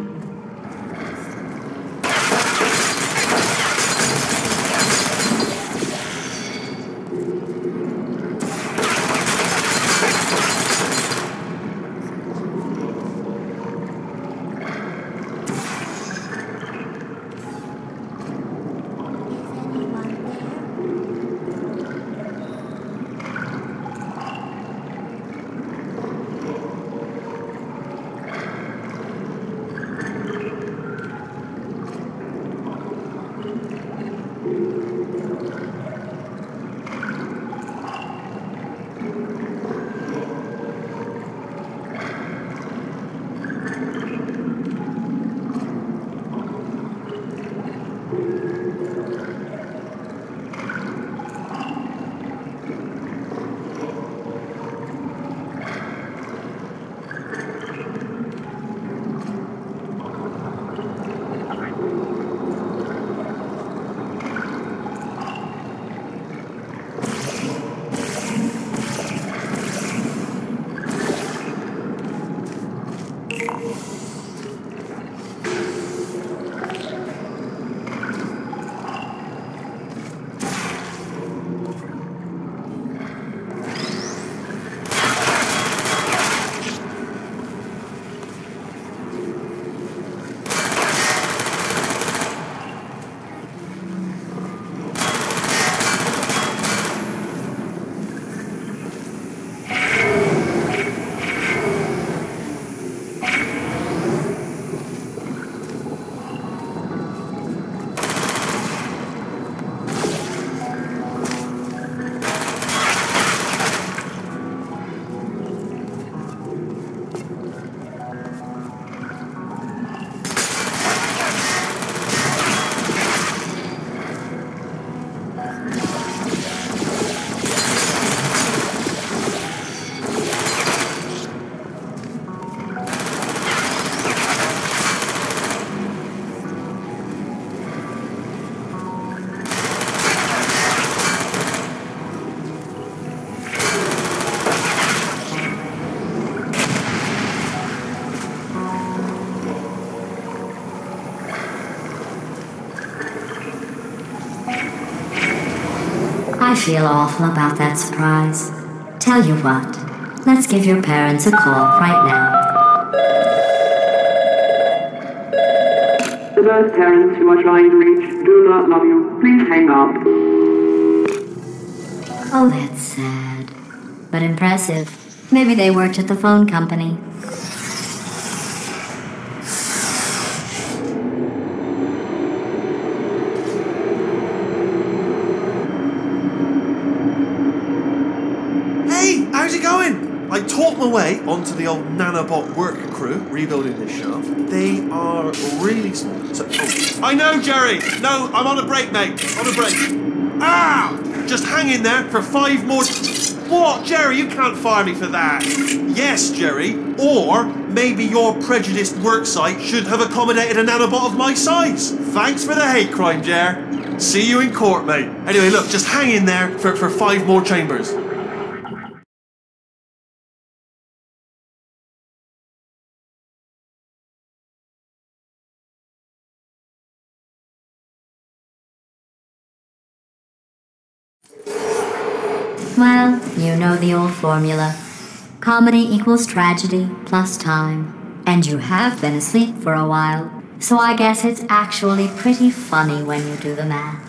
feel awful about that surprise. Tell you what, let's give your parents a call right now. The birth parents you are trying to reach do not love you. Please hang up. Oh, that's sad. But impressive. Maybe they worked at the phone company. Hey, how's it going? I talked my way onto the old nanobot work crew rebuilding this shaft. They are really small. I know, Jerry! No, I'm on a break, mate. On a break. Ah! Just hang in there for 5 more... What? Jerry, you can't fire me for that. Yes, Jerry. Or maybe your prejudiced worksite should have accommodated a nanobot of my size. Thanks for the hate crime, Jer. See you in court, mate. Anyway, look, just hang in there for 5 more chambers. Well, you know the old formula. Comedy equals tragedy plus time. And you have been asleep for a while, so I guess it's actually pretty funny when you do the math.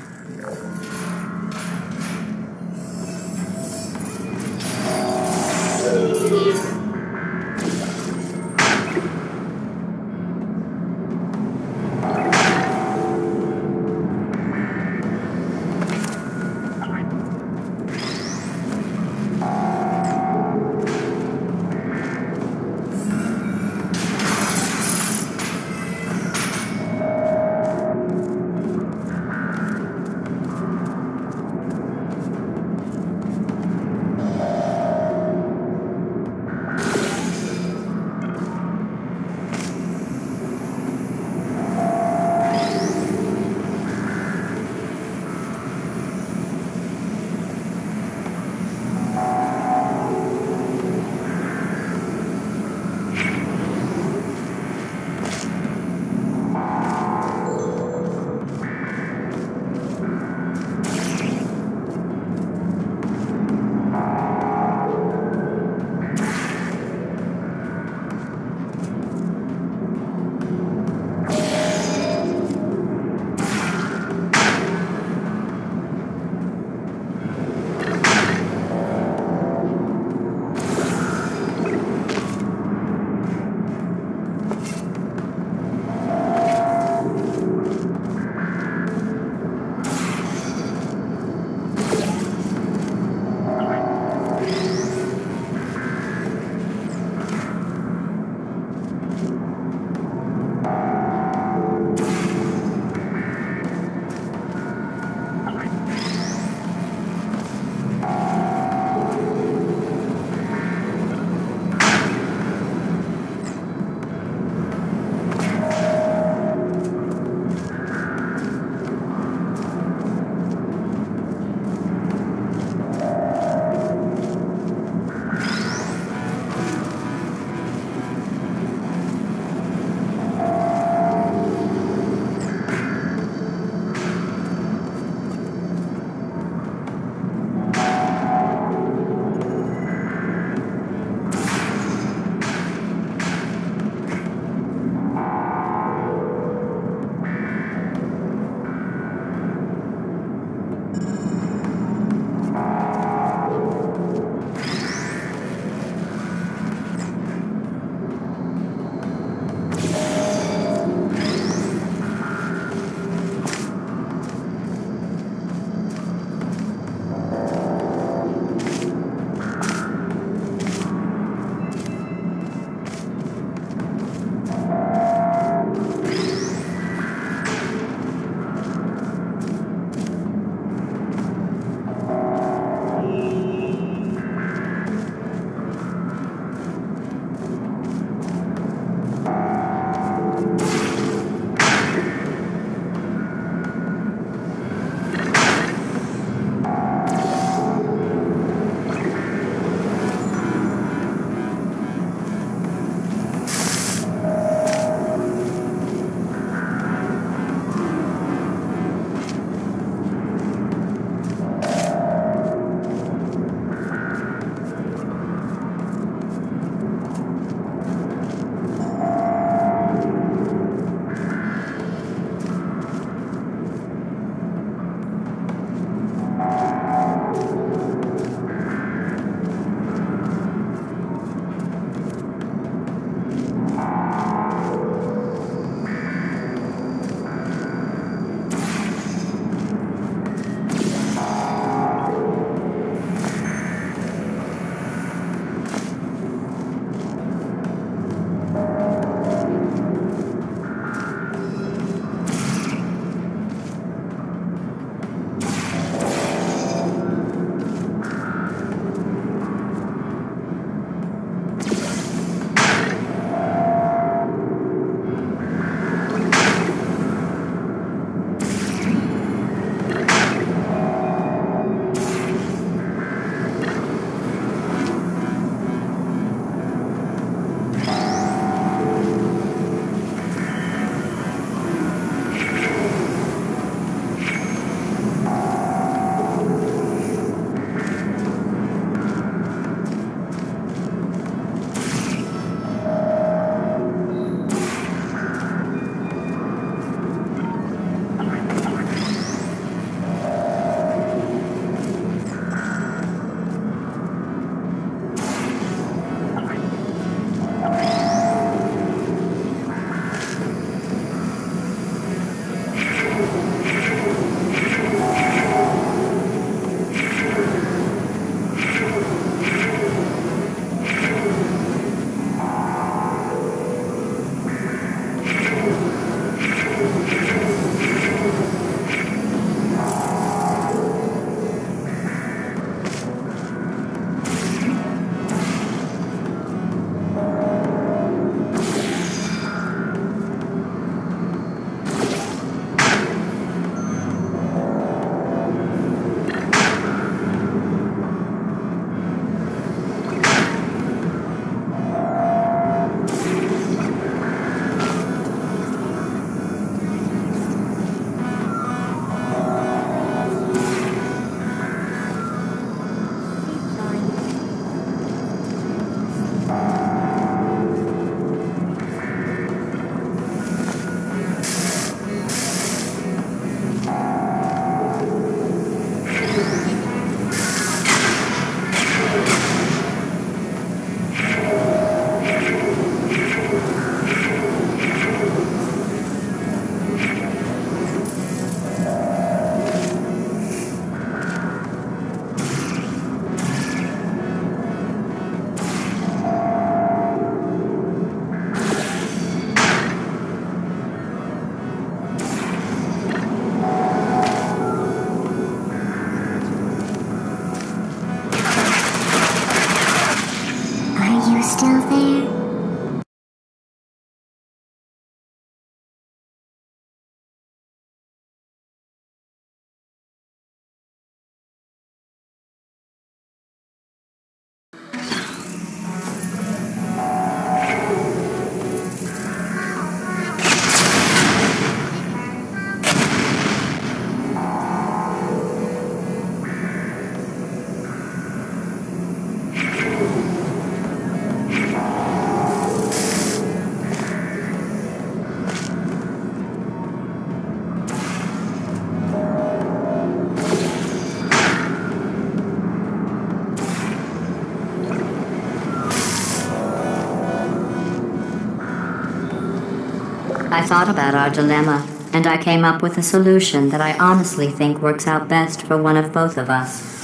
I thought about our dilemma, and I came up with a solution that I honestly think works out best for one of both of us.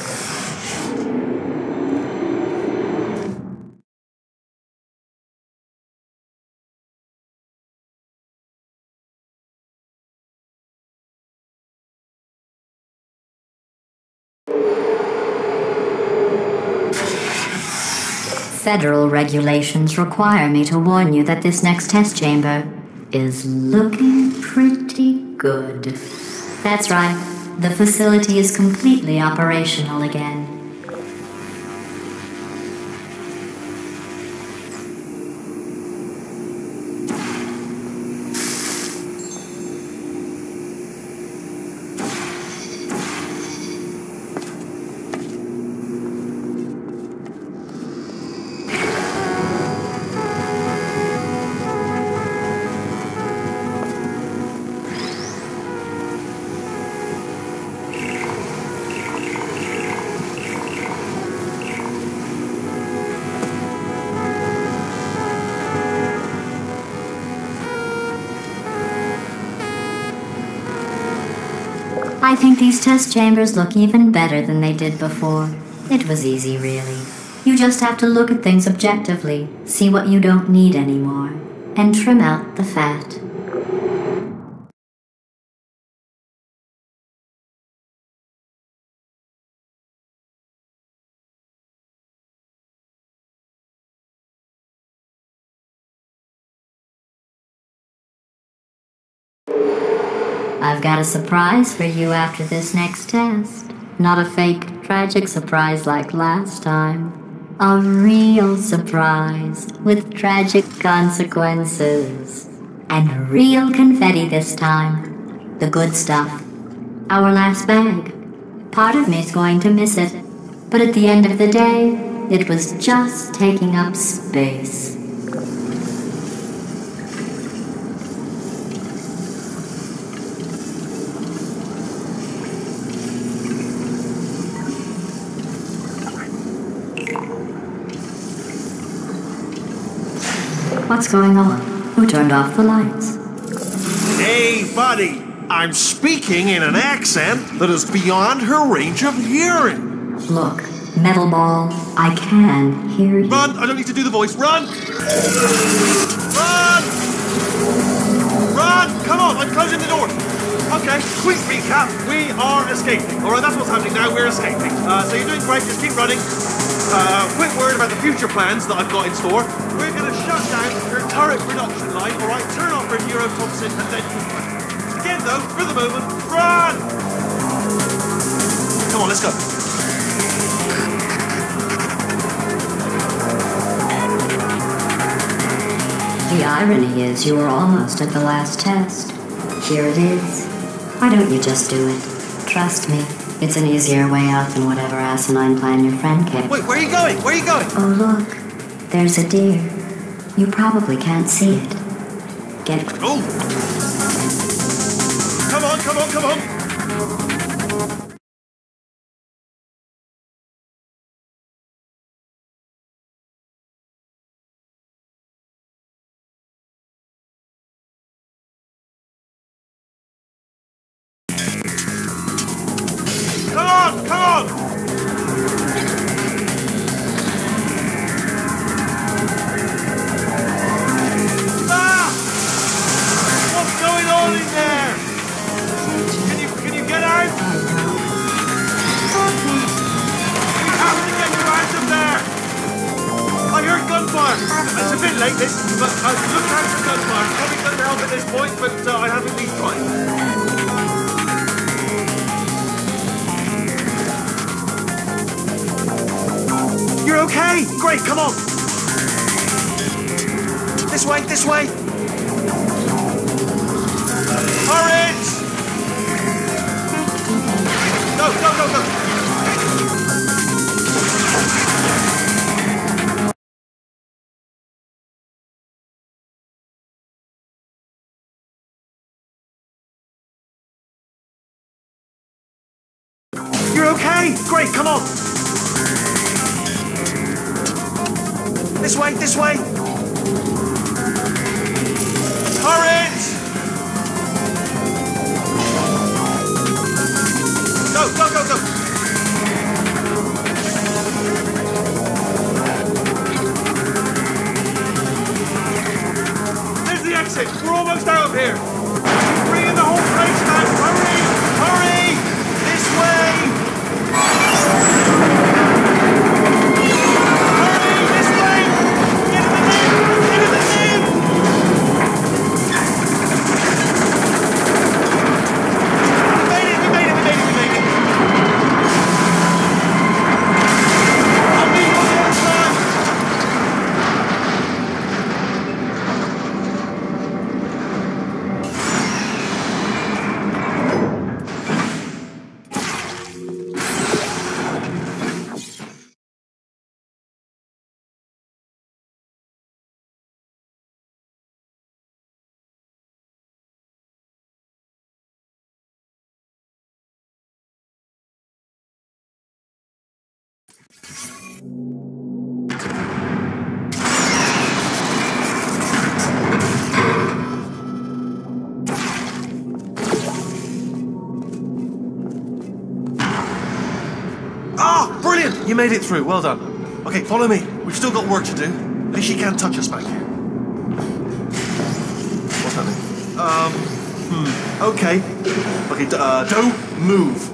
Federal regulations require me to warn you that this next test chamber is looking pretty good. That's right, the facility is completely operational again. I think these test chambers look even better than they did before. It was easy, really. You just have to look at things objectively, see what you don't need anymore, and trim out the fat. I've got a surprise for you after this next test. Not a fake, tragic surprise like last time. A real surprise with tragic consequences. And real confetti this time. The good stuff. Our last bag. Part of me's going to miss it. But at the end of the day, it was just taking up space. What's going on? Who turned off the lights? Hey, buddy! I'm speaking in an accent that is beyond her range of hearing. Look, Metal Ball, I can hear you. Run! I don't need to do the voice. Run! Run! Run! Come on, I'm closing the door. Okay, quick recap. We are escaping. Alright, that's what's happening now. We're escaping. So you're doing great. Just keep running. Quick word about the future plans that I've got in store. We're going to shut down your turret production line, alright? Turn off your neurotoxin and then you run. Again though, for the moment, run! Come on, let's go. The irony is you were almost at the last test. Here it is. Why don't you just do it? Trust me, it's an easier way out than whatever asinine plan your friend came. Wait, where are you going? Where are you going? Oh look, there's a deer. You probably can't see it. Get... Oh! Come on, come on, come on! Come on, come on! Ah! What's going on in there? Can you get out? We have to get you out of there! I heard gunfire. It's a bit late, this, but look out for gunfire. Probably going to help at this point, but I haven't been trying. You're okay! Great, come on! This way, this way! Orange! Go, go, go, go! You're okay! Great, come on! This way, this way! Orange! almost out of here. She's bringing the whole place down. Hurry! Hurry! This way! Hurry! This way! Get in the bin! Get in the bin! We made it! We made it! We made it! We made it! I'll meet you on the other side! Ah, brilliant! You made it through. Well done. Okay, follow me. We've still got work to do. At least she can't touch us back here. What's happening? Okay. Okay, don't move.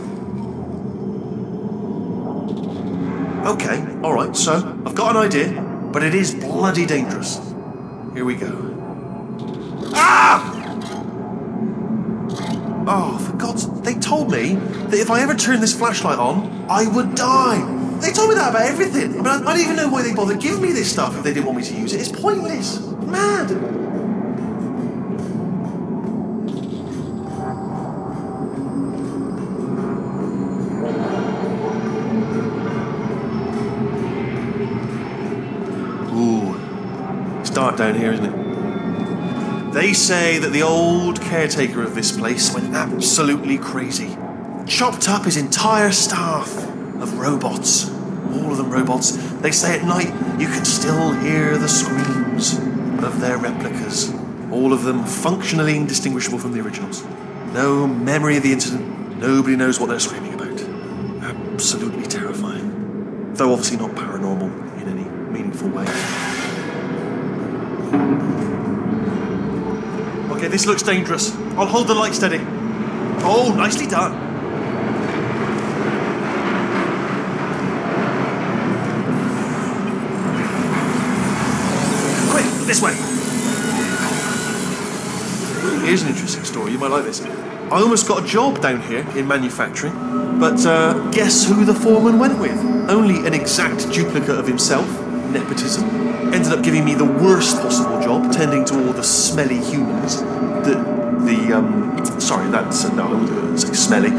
Okay, alright, so I've got an idea, but it is bloody dangerous. Here we go. Ah! Oh, for God's... They told me that if I ever turned this flashlight on, I would die. They told me that about everything. I mean, I don't even know why they bothered giving me this stuff if they didn't want me to use it. It's pointless. Mad. Ooh. It's dark down here, isn't it? They say that the old caretaker of this place went absolutely crazy. Chopped up his entire staff of robots. All of them robots. They say at night you can still hear the screams of their replicas. All of them functionally indistinguishable from the originals. No memory of the incident. Nobody knows what they're screaming about. Absolutely terrifying. Though obviously not paranormal in any meaningful way. Okay, this looks dangerous. I'll hold the light steady. Oh, nicely done. Quick, this way. Here's an interesting story. You might like this. I almost got a job down here in manufacturing, but guess who the foreman went with? Only an exact duplicate of himself. Nepotism. Ended up giving me the worst possible job, tending to all the smelly humans. Sorry, that's no, I wouldn't say smelly.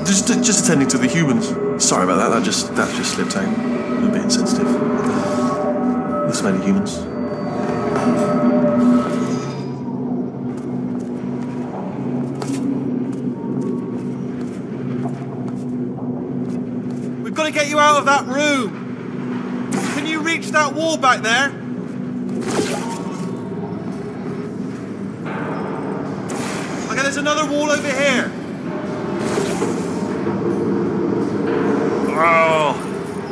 Just attending to the humans. Sorry about that. That just slipped out. I'm a bit insensitive. The smelly humans. We've got to get you out of that room. Can you reach that wall back there? Okay, there's another wall over here. Oh,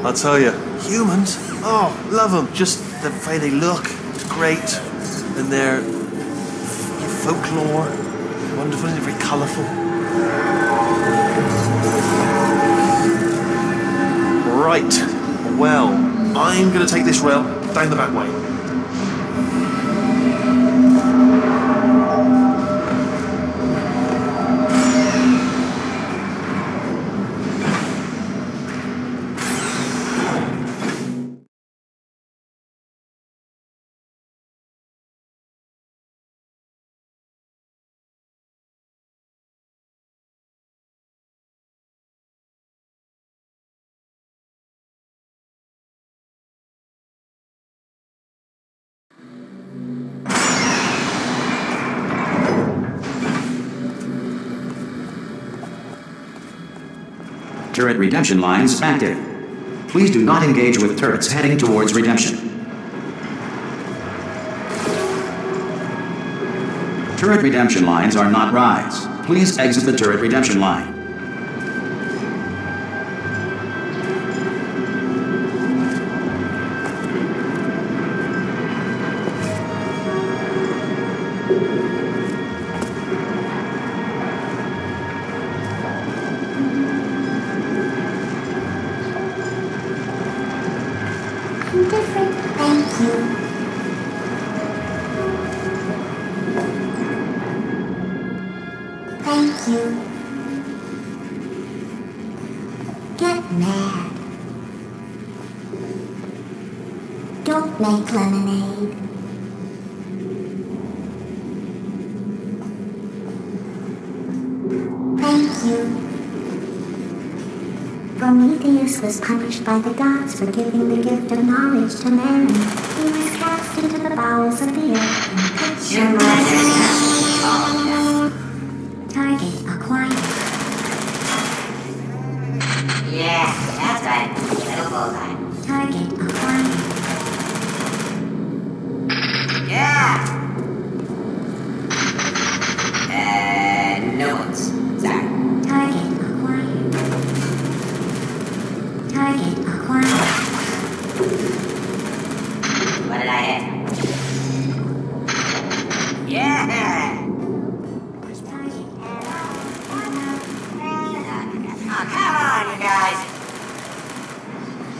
I'll tell you, humans, oh, love them. Just the way they look, it's great. And their folklore, wonderful, and very colourful. Right, well, I'm going to take this rail down the back way. Turret redemption lines active. Please do not engage with turrets heading towards redemption. Turret redemption lines are not rides. Please exit the turret redemption line. you. Get mad. Don't make lemonade. Thank you. Prometheus was punished by the gods for giving the gift of knowledge to man. He was cast into the bowels of the earth and target acquired. Yeah, that's right. Little bullseye. Target acquired. Yeah! No one's. Sorry. Target acquired. Target acquired. What did I hit? Yeah! Oh, come on, you guys!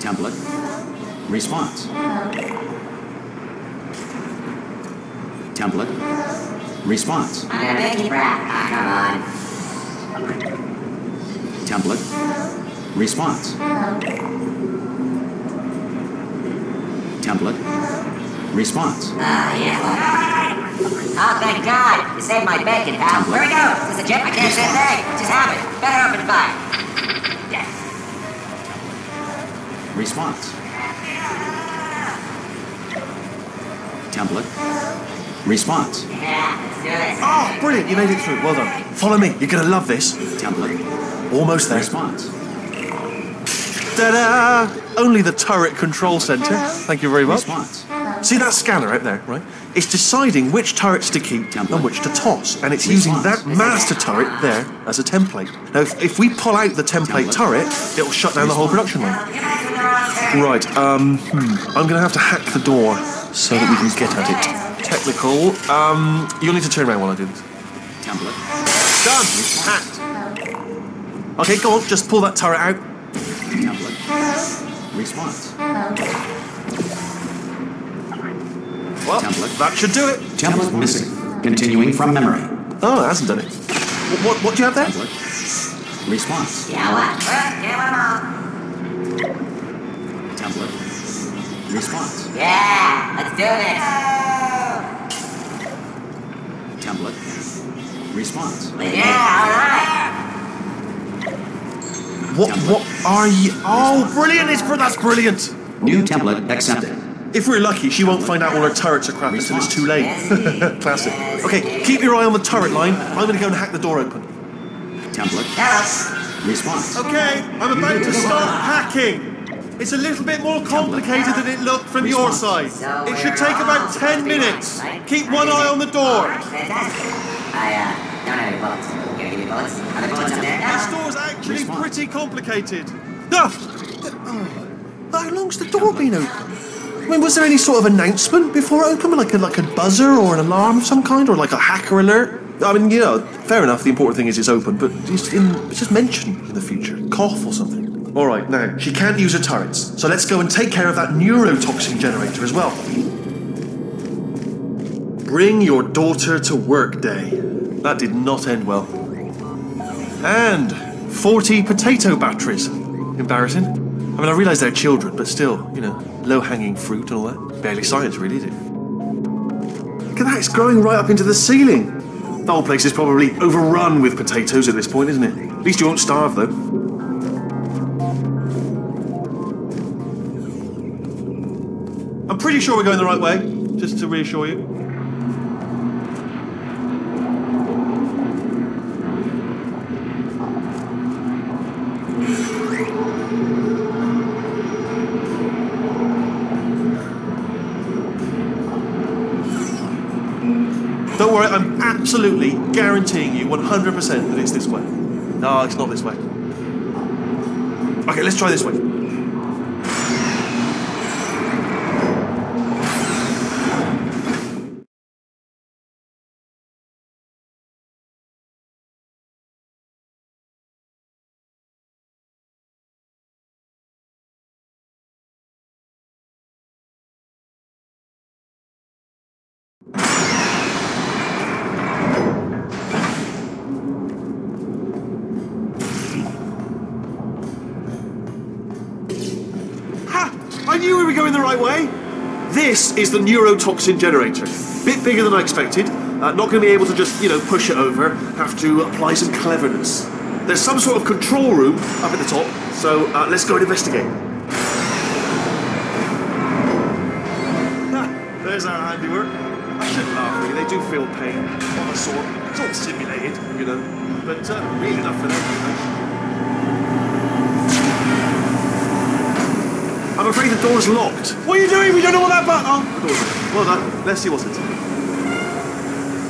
Template. Response. Template. Response. I'm gonna make you proud. Oh, come on. Template. Response. Template. Response. Yeah. Oh, thank God! You saved my bacon, pal. Where we go? Is this a jet? I can't say a thing. It just happened. Better open fire. Yes. Response. Template. Response. Yeah, let's do this. Oh, brilliant, you made it through. Well done. Follow me, you're going to love this. Template. Almost there. Response. Ta-da! Only the turret control center. Thank you very much. Response. See that scanner out there, right? It's deciding which turrets to keep and which to toss, and it's using that master turret there as a template. Now, if we pull out the template turret, it'll shut down the whole production line. Right, I'm going to have to hack the door so that we can get at it. Technical, you'll need to turn around while I do this. Template. Done! Hacked. Okay, go on, just pull that turret out. Template. Response. Well, Template. that should do it. Template missing. Continuing from memory. Oh, it hasn't done it. What do you have there? Template. Response. Yeah, what? Yeah, what about? Template. Response. Yeah, let's do this. Template. Response. Yeah, alright. What are you? Oh, brilliant! That's brilliant. New template accepted. If we're lucky, she won't find out all her turrets are crap until it's too late. Classic. Okay, keep your eye on the turret line. I'm going to go and hack the door open. Template. Response. Okay, I'm about to start hacking. It's a little bit more complicated than it looked from your side. It should take about 10 minutes. Keep one eye on the door. Fantastic. I don't have any bullets. Can you give me bullets? Are there bullets up there? This door's actually pretty complicated. How long's the door been open? I mean, was there any sort of announcement before it opened, like a buzzer or an alarm of some kind, or like a hacker alert? I mean, fair enough. The important thing is it's open, but it's just mentioned in the future. Cough or something. All right, now she can't use her turrets, so let's go and take care of that neurotoxin generator as well. Bring your daughter to work day. That did not end well. And 40 potato batteries. Embarrassing. I mean, I realise they're children, but still, low-hanging fruit and all that. Barely science, really, is it? Look at that, it's growing right up into the ceiling. The whole place is probably overrun with potatoes at this point, isn't it? At least you won't starve, though. I'm pretty sure we're going the right way, just to reassure you. Don't worry, I'm absolutely guaranteeing you 100% that it's this way. No, it's not this way. Okay, let's try this way. going the right way? This is the neurotoxin generator. Bit bigger than I expected. Not going to be able to just, push it over. Have to apply some cleverness. There's some sort of control room up at the top, so let's go and investigate. There's our handiwork. I shouldn't laugh, really. They do feel pain of a sort. It's all simulated, but real enough for them. I'm afraid the door's locked. What are you doing? We don't know what that button... Oh, the door's open. Well done. Let's see what's inside.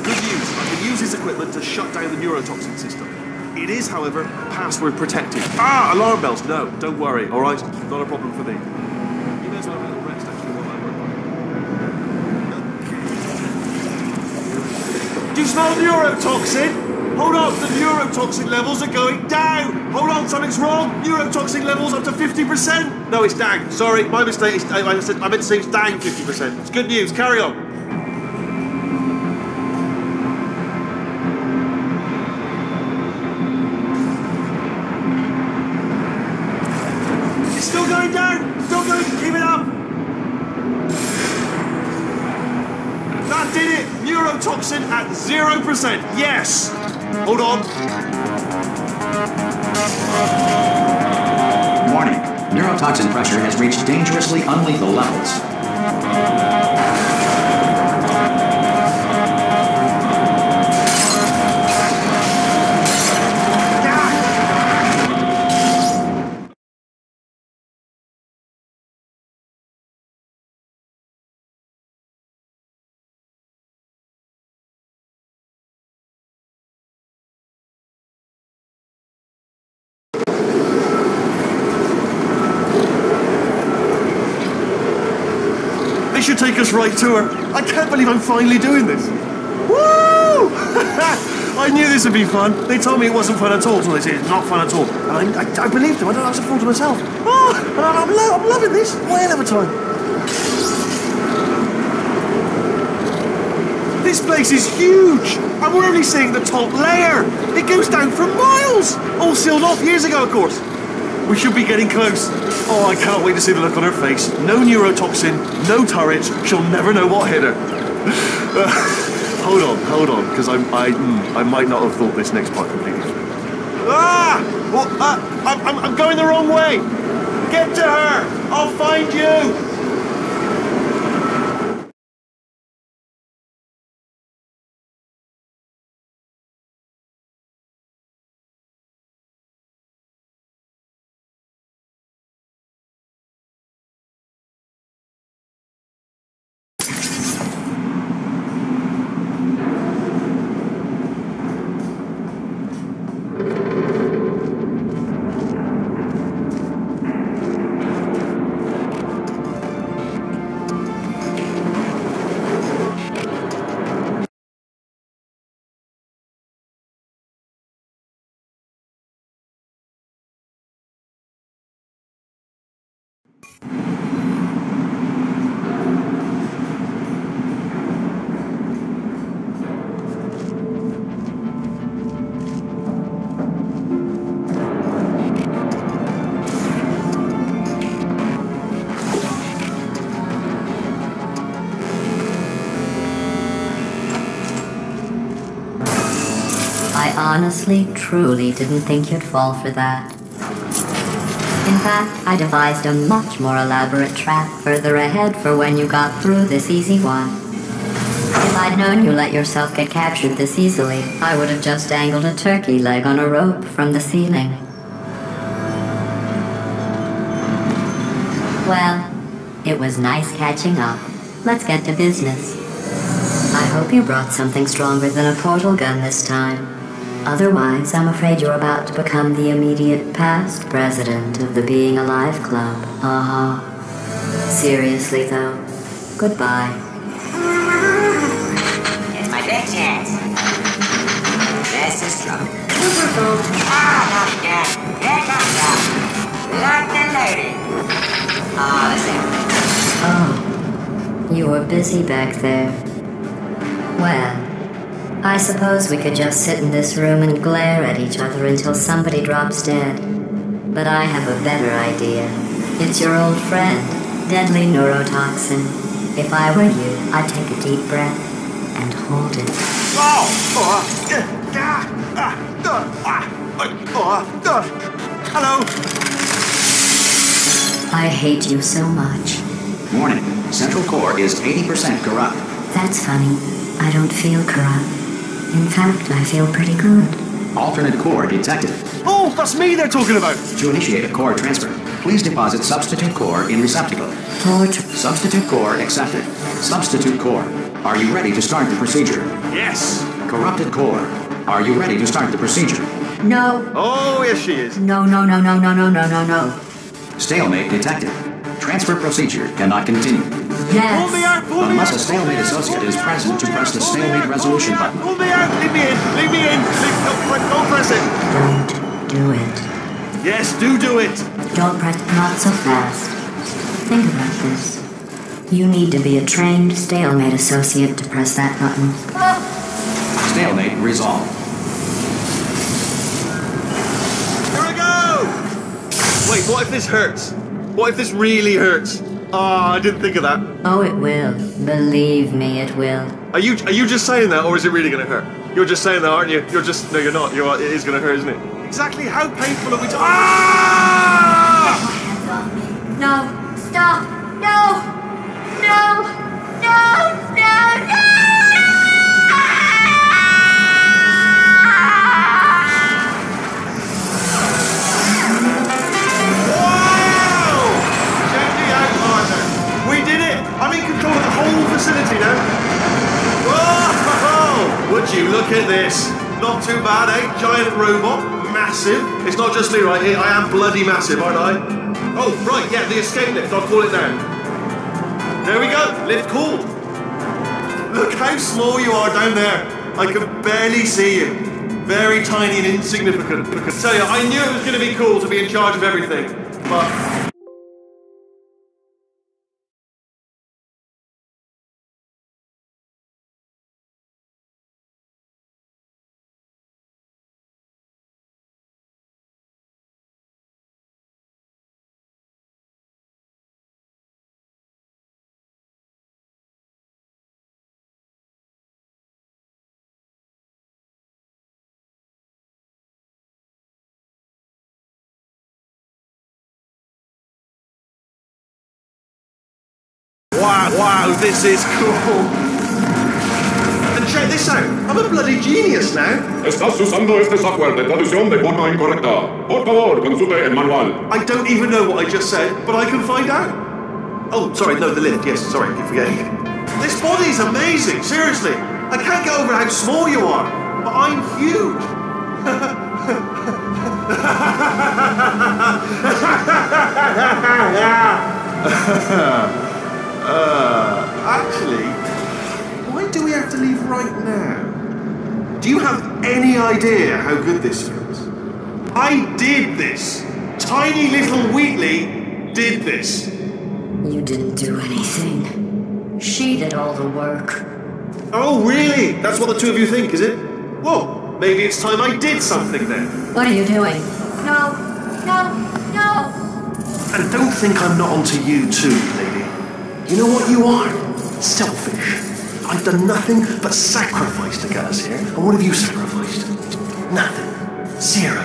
Good news. I can use this equipment to shut down the neurotoxin system. It is, however, password protected. Alarm bells. No, don't worry, all right? Not a problem for me. You may as well have a little rest, actually, while I work on it. Do you smell neurotoxin? Hold on, the neurotoxin levels are going down! Hold on, something's wrong! Neurotoxin levels up to 50%! No, it's down. Sorry, my mistake. I meant to say it's down 50%. It's good news, carry on. It's still going down! Still going, keep it up! That did it! Neurotoxin at 0%, yes! Hold on. Warning. Neurotoxin pressure has reached dangerously unlethal levels. Should take us right to her. I can't believe I'm finally doing this. Woo! I knew this would be fun. They told me it wasn't fun at all, so they said it's not fun at all. And I believed them. I don't have to fool to myself. And I'm loving this. What a hell of a time. This place is huge. And we're only seeing the top layer. It goes down for miles. All sealed off years ago, of course. We should be getting close. Oh, I can't wait to see the look on her face. No neurotoxin, no turrets. She'll never know what hit her. Hold on, because I might not have thought this next part completely through. I'm going the wrong way. Get to her. I'll find you. I honestly, truly didn't think you'd fall for that. In fact, I devised a much more elaborate trap further ahead for when you got through this easy one. If I'd known you let yourself get captured this easily, I would have just dangled a turkey leg on a rope from the ceiling. Well, it was nice catching up. Let's get to business. I hope you brought something stronger than a portal gun this time. Otherwise, I'm afraid you're about to become the immediate past president of the Being Alive Club. Seriously, though, goodbye. It's my big chance. This is trouble. Not again. Here comes up. Locked and loaded. Oh, you were busy back there. Well, I suppose we could just sit in this room and glare at each other until somebody drops dead. But I have a better idea. It's your old friend, Deadly neurotoxin. If I were you, I'd take a deep breath and hold it. Hello. I hate you so much. Warning. Central core is 80% corrupt. That's funny. I don't feel corrupt. In fact, I feel pretty good. Alternate core detected. Oh, that's me they're talking about. To initiate a core transfer, please deposit substitute core in receptacle. Substitute core accepted. Substitute core. Are you ready to start the procedure? Yes. Corrupted core. Are you ready to start the procedure? No. Oh, yes she is. No. Stalemate detected. Transfer procedure cannot continue. Yes. Pull me out, pull me Unless out. a stalemate associate is present to press the stalemate resolution button. Pull me out, leave me in. Don't press it. Don't do it. Yes, do it. Don't press, not so fast. Think about this. You need to be a trained stalemate associate to press that button. Stalemate resolved. Here we go. Wait, what if this hurts? What if this really hurts? Oh, I didn't think of that. Oh, it will. Believe me, it will. Are you just saying that, or is it really going to hurt? You're just saying that, aren't you? No, you're not. It is going to hurt, isn't it? Exactly how painful are we talking? Ah! No, stop, no, no, no, no, no! Wow! Check me out, Arthur. We did it! I'm in control of the whole facility now. Whoa! Would you look at this? Not too bad, eh? Giant robot. Massive. It's not just me right here. I am bloody massive, aren't I? Oh, right, yeah, the escape lift. I'll call it now. There we go. Lift called. Look how small you are down there. I can barely see you. Very tiny and insignificant. I can tell you, I knew it was going to be cool to be in charge of everything. But... Wow, this is cool. And check this out. I'm a bloody genius now. Estás usando este software de traducción de forma incorrecta. Por favor, consulte el manual. I don't even know what I just said, but I can find out. Oh, sorry, no, the lift. Yes, sorry, I keep forgetting. This body's amazing, seriously. I can't get over how small you are, but I'm huge. Actually, why do we have to leave right now? Do you have any idea how good this feels? I did this. Tiny little Wheatley did this. You didn't do anything. She did all the work. Oh, really? That's what the two of you think, is it? Well, maybe it's time I did something then. What are you doing? No, no, no! And don't think I'm not onto you too, lady. You know what you are? Selfish. I've done nothing but sacrifice to get us here. And what have you sacrificed? Nothing. Zero.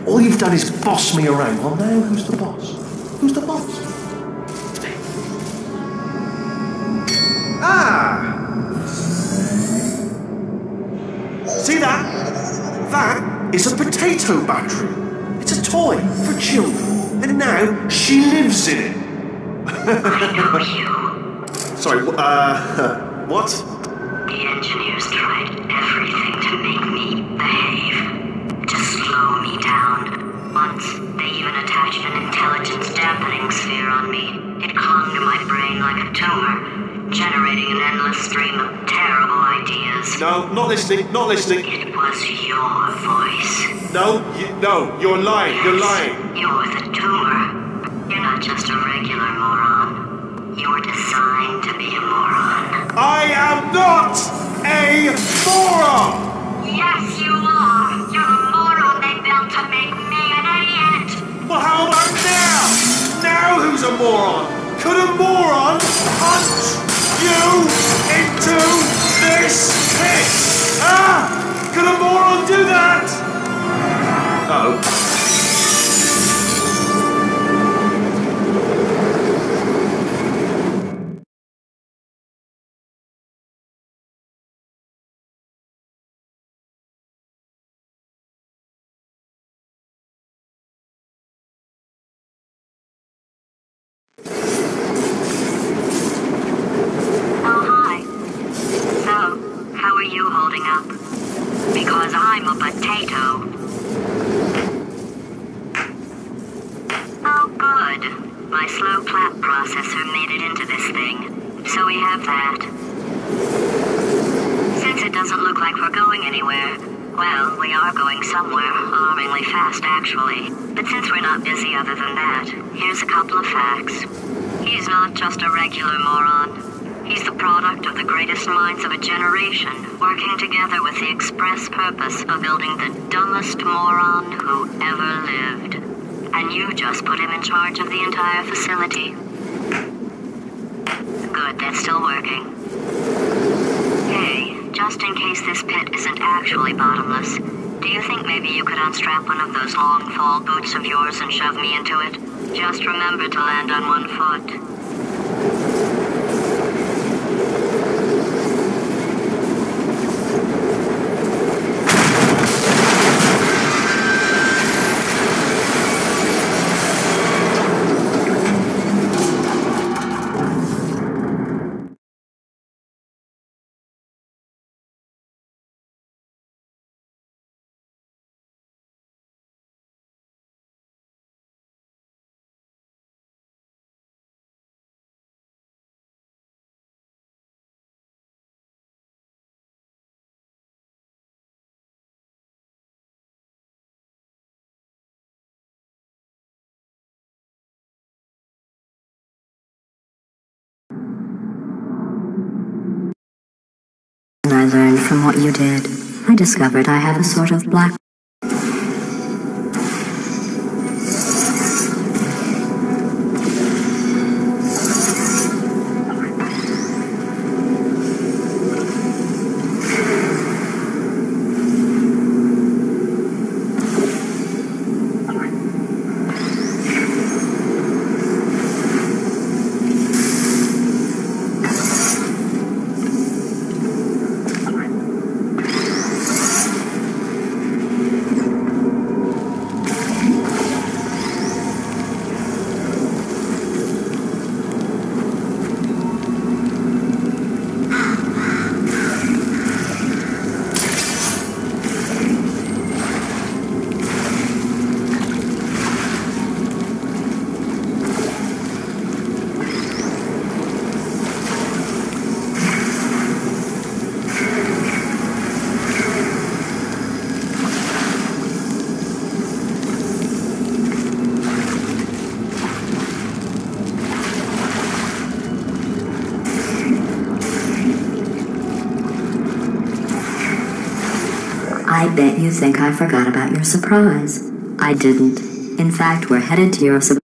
All you've done is boss me around. Well, now who's the boss? Who's the boss? It's me. Ah! See that? That is a potato battery. It's a toy for children. And now she lives in it. Sorry, what? The engineers tried everything to make me behave, to slow me down. Once, they even attached an intelligence dampening sphere on me. It clung to my brain like a tumor, generating an endless stream of terrible ideas. No, not listening, not listening. It was your voice. No, you're lying, you're lying. You're the tumor. You're not just a regular moron. You're designed to be a moron. I am not a moron! Yes, you are! You're a moron they built to make me an idiot! Well, how about now? Now who's a moron? Could a moron punch you into this pit? Ah! Could a moron do that? Oh. Because I'm a potato. Oh, good. My slow clap processor made it into this thing. So we have that. Since it doesn't look like we're going anywhere, well, we are going somewhere, alarmingly fast, actually. But since we're not busy other than that, here's a couple of facts. He's not just a regular moron. He's the product of the greatest minds of a generation, working together with the express purpose of building the dumbest moron who ever lived. And you just put him in charge of the entire facility. Good, that's still working. Hey, just in case this pit isn't actually bottomless, do you think maybe you could unstrap one of those long fall boots of yours and shove me into it? Just remember to land on one foot. I learned from what you did. I discovered I have a sort of black... I bet you think I forgot about your surprise. I didn't. In fact, we're headed to your surprise.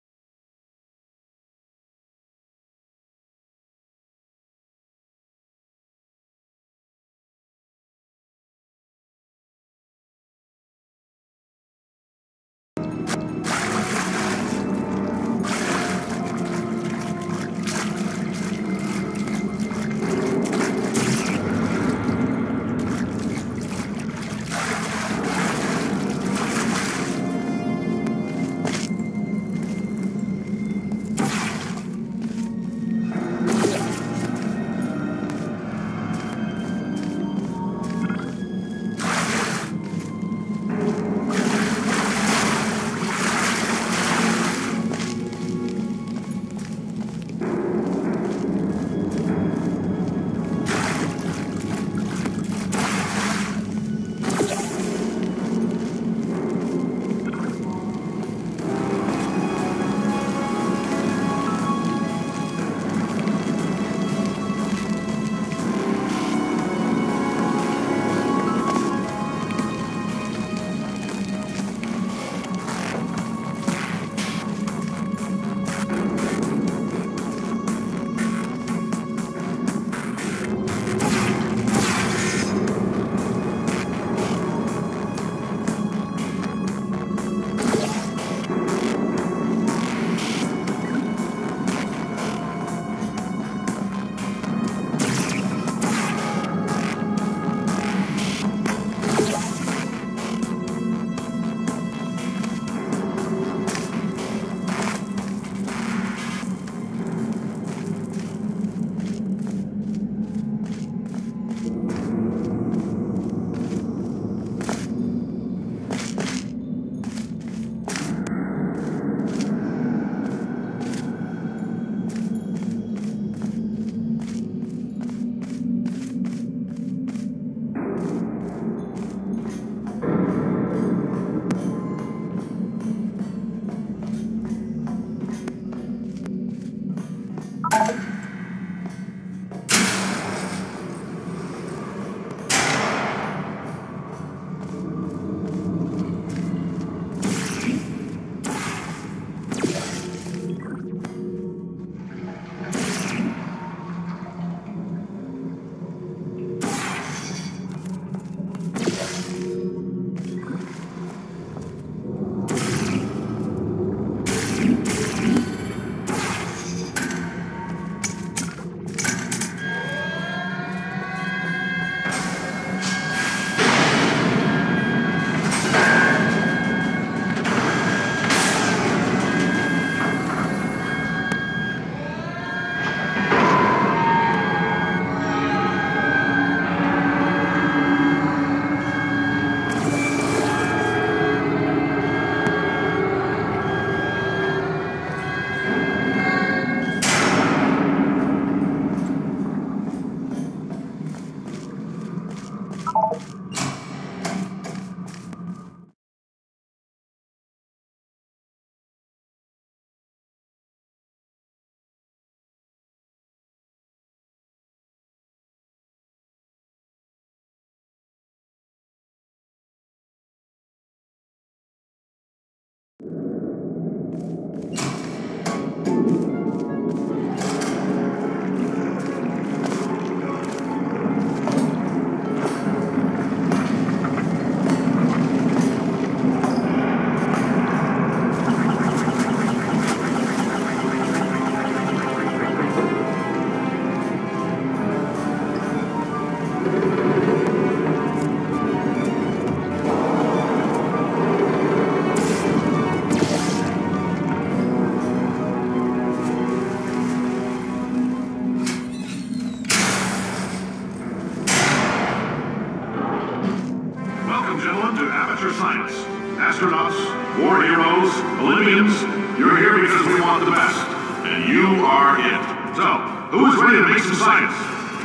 astronauts, war heroes, Olympians, you're here because we want the best. And you are it. So, who's ready to make some science?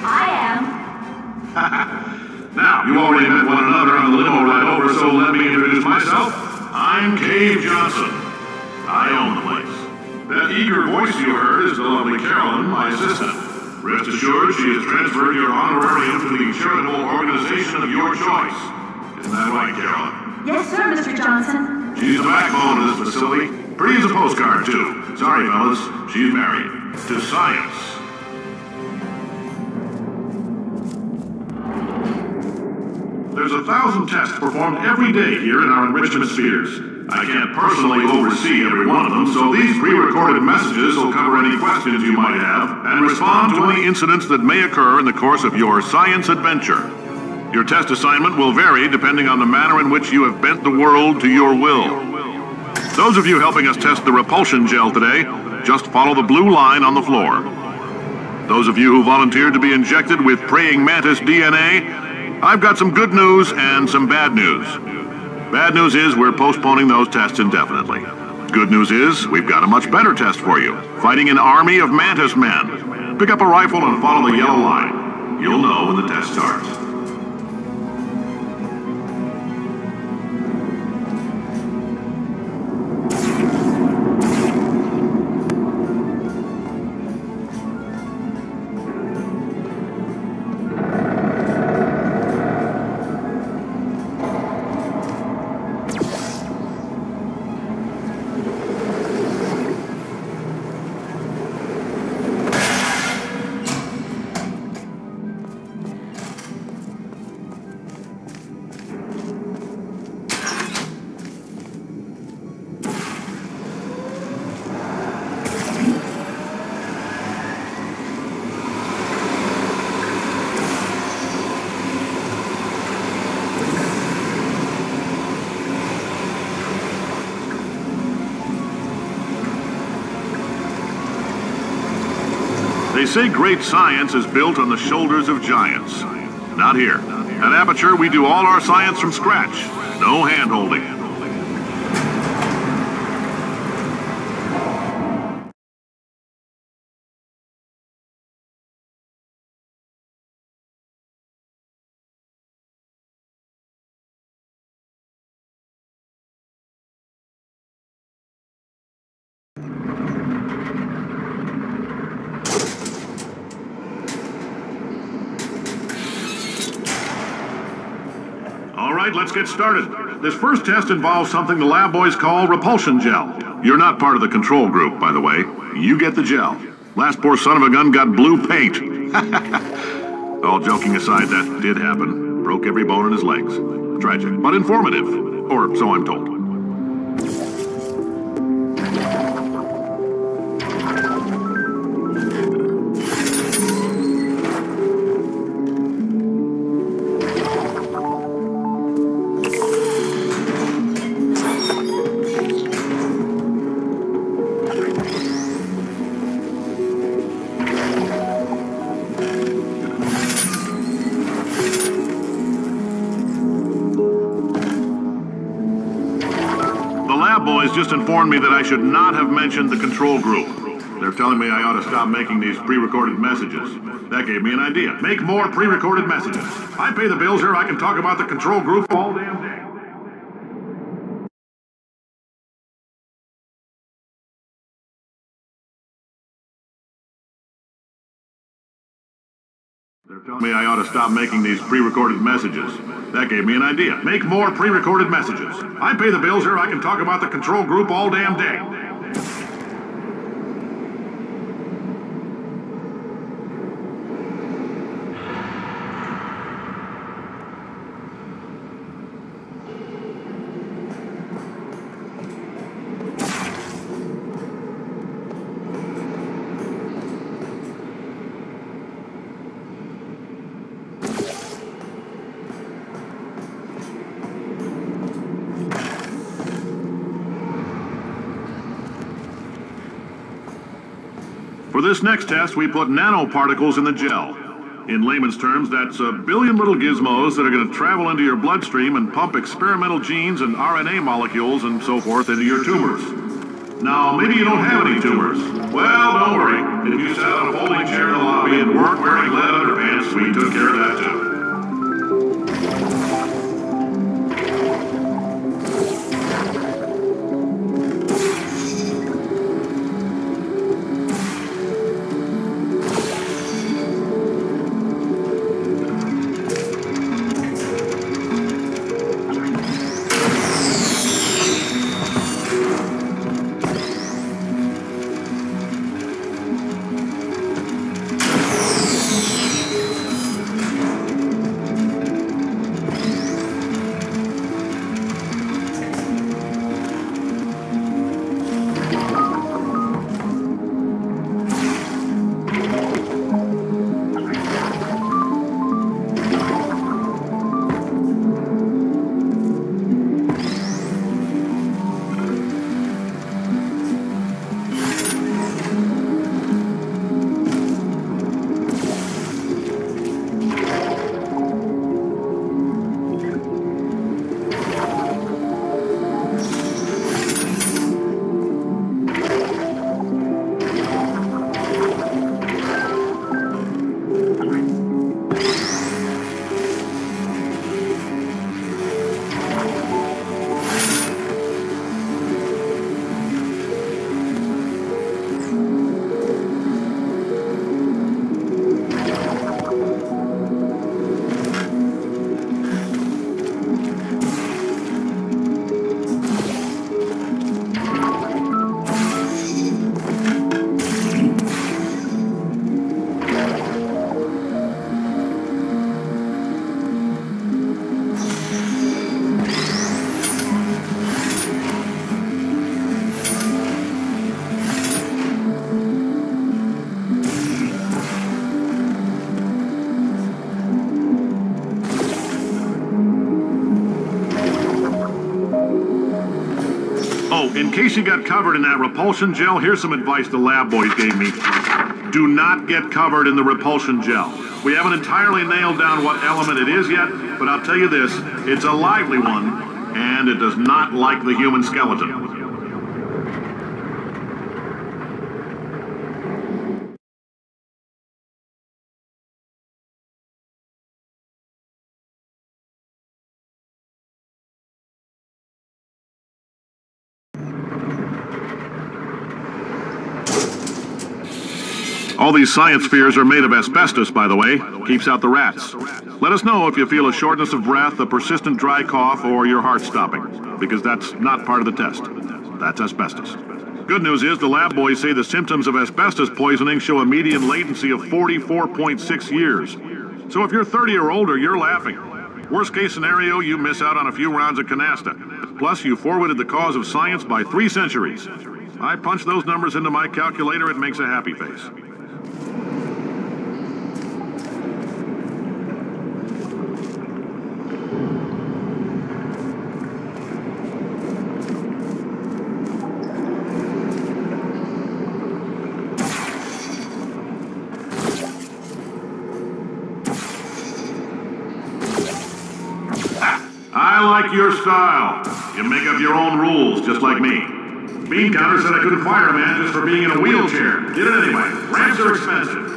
I am. Now, you already met one another on the limo ride over, so let me introduce myself. I'm Cave Johnson. I own the place. That eager voice you heard is the lovely Carolyn, my assistant. Rest assured, she has transferred your honorarium to the charitable organization of your choice. Isn't that right, Carolyn? Yes, sir, Mr. Johnson. She's the backbone of this facility. Pretty as a postcard, too. Sorry, fellas. She's married. To science. There's 1,000 tests performed every day here in our enrichment spheres. I can't personally oversee every one of them, so these pre-recorded messages will cover any questions you might have and respond to any incidents that may occur in the course of your science adventure. Your test assignment will vary depending on the manner in which you have bent the world to your will. Those of you helping us test the repulsion gel today, just follow the blue line on the floor. Those of you who volunteered to be injected with praying mantis DNA, I've got some good news and some bad news. Bad news is we're postponing those tests indefinitely. Good news is we've got a much better test for you. Fighting an army of mantis men. Pick up a rifle and follow the yellow line. You'll know when the test starts. They say great science is built on the shoulders of giants. Not here. At Aperture, we do all our science from scratch. No hand-holding. All right, let's get started. This first test involves something the lab boys call repulsion gel. You're not part of the control group, by the way. You get the gel. Last poor son of a gun got blue paint. All joking aside, that did happen. Broke every bone in his legs. Tragic, but informative. Or so I'm told. Boys just informed me that I should not have mentioned the control group. They're telling me I ought to stop making these pre-recorded messages. That gave me an idea. Make more pre-recorded messages. I pay the bills here, I can talk about the control group all damn day. They're telling me I ought to stop making these pre-recorded messages. That gave me an idea. Make more pre-recorded messages. I pay the bills here, I can talk about the control group all damn day. For this next test, we put nanoparticles in the gel. In layman's terms, that's a billion little gizmos that are going to travel into your bloodstream and pump experimental genes and RNA molecules and so forth into your tumors. Now, maybe you don't have any tumors. Well, don't worry. If you sat on a folding chair in the lobby and weren't wearing lead underpants, we took care of that too. In case you got covered in that repulsion gel, here's some advice the lab boys gave me. Do not get covered in the repulsion gel. We haven't entirely nailed down what element it is yet, but I'll tell you this, it's a lively one, and it does not like the human skeleton. All these science spheres are made of asbestos, by the way. Keeps out the rats. Let us know if you feel a shortness of breath, a persistent dry cough, or your heart stopping, because that's not part of the test. That's asbestos. Good news is the lab boys say the symptoms of asbestos poisoning show a median latency of 44.6 years. So if you're 30 or older, you're laughing. Worst case scenario, you miss out on a few rounds of canasta. Plus, you forwarded the cause of science by 3 centuries. I punch those numbers into my calculator, it makes a happy face. I like your style. You make up your own rules, just like me. Bean Counter said I couldn't fire a man just for being in a wheelchair. Did it anyway. Ramps are expensive.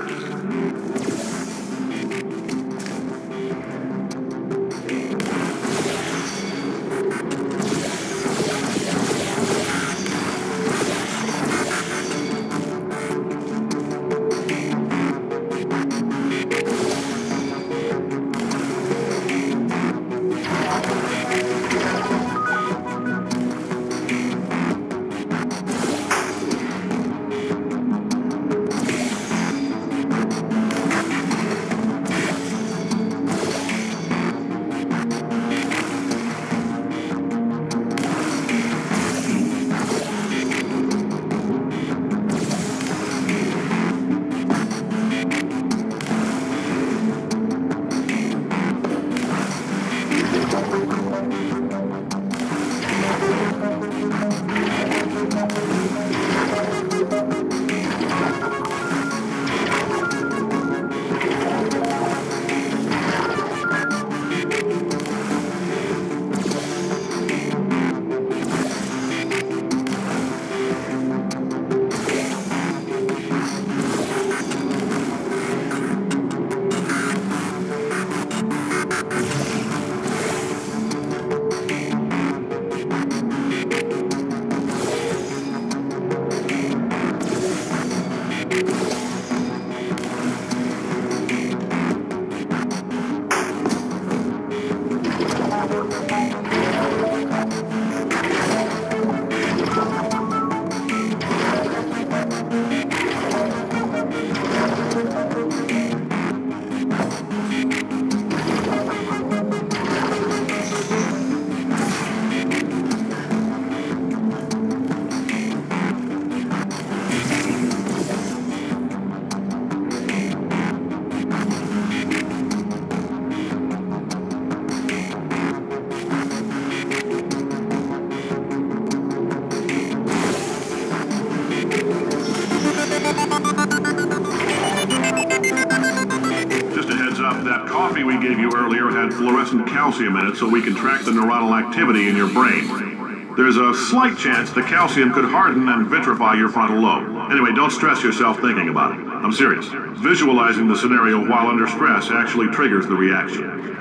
That coffee we gave you earlier had fluorescent calcium in it so we can track the neuronal activity in your brain. There's a slight chance the calcium could harden and vitrify your frontal lobe. Anyway, don't stress yourself thinking about it. I'm serious. Visualizing the scenario while under stress actually triggers the reaction.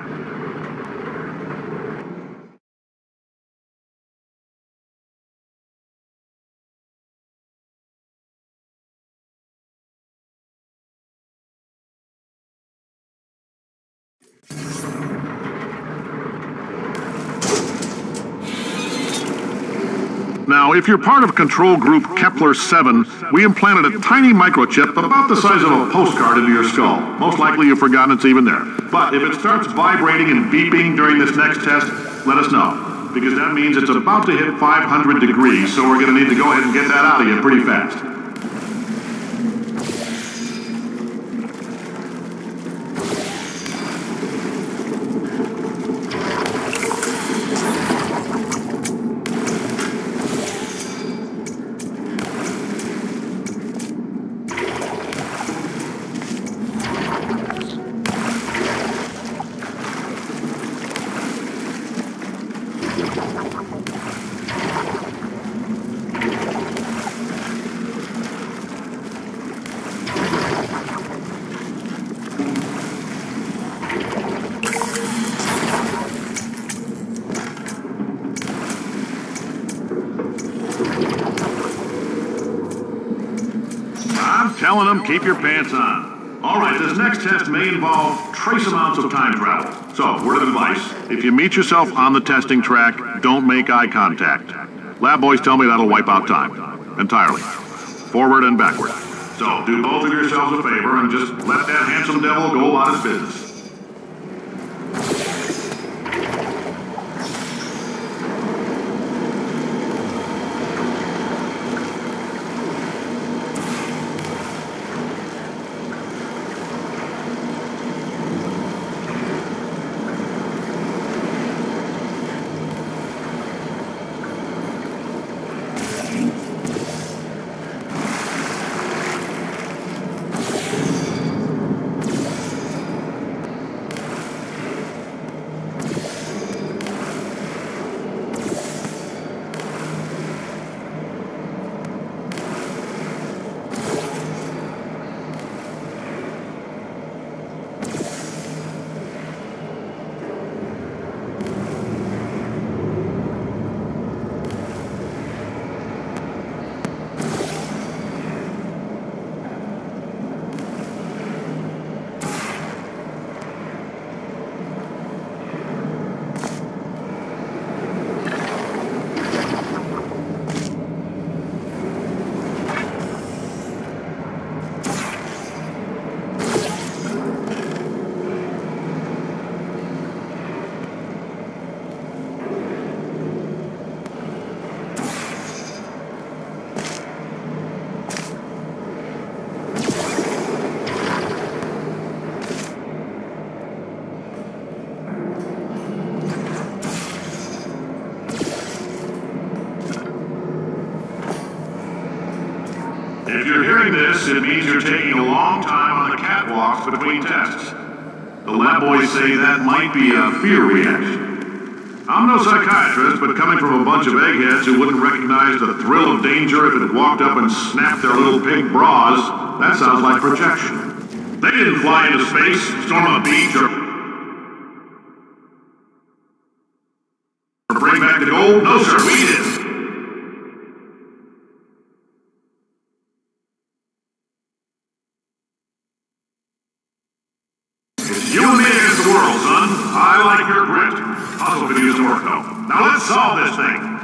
Now, if you're part of Control Group Kepler-7, we implanted a tiny microchip about the size of a postcard into your skull. Most likely you've forgotten it's even there. But if it starts vibrating and beeping during this next test, let us know. Because that means it's about to hit 500 degrees, so we're going to need to go ahead and get that out of you pretty fast. Telling them, keep your pants on. All right, this next test may involve trace amounts of time travel. So, word of advice, if you meet yourself on the testing track, don't make eye contact. Lab boys tell me that'll wipe out time. Entirely. Forward and backward. So, do both of yourselves a favor and just let that handsome devil go about his business. If you're hearing this, it means you're taking a long time on the catwalks between tests. The lab boys say that might be a fear reaction. I'm no psychiatrist, but coming from a bunch of eggheads who wouldn't recognize the thrill of danger if it walked up and snapped their little pink bras, that sounds like projection. They didn't fly into space, storm a beach, or bring back the gold. No, sir, we didn't. You and me against the world, son. I like your grit. I'll puzzle could use some work, though. Now let's solve this thing.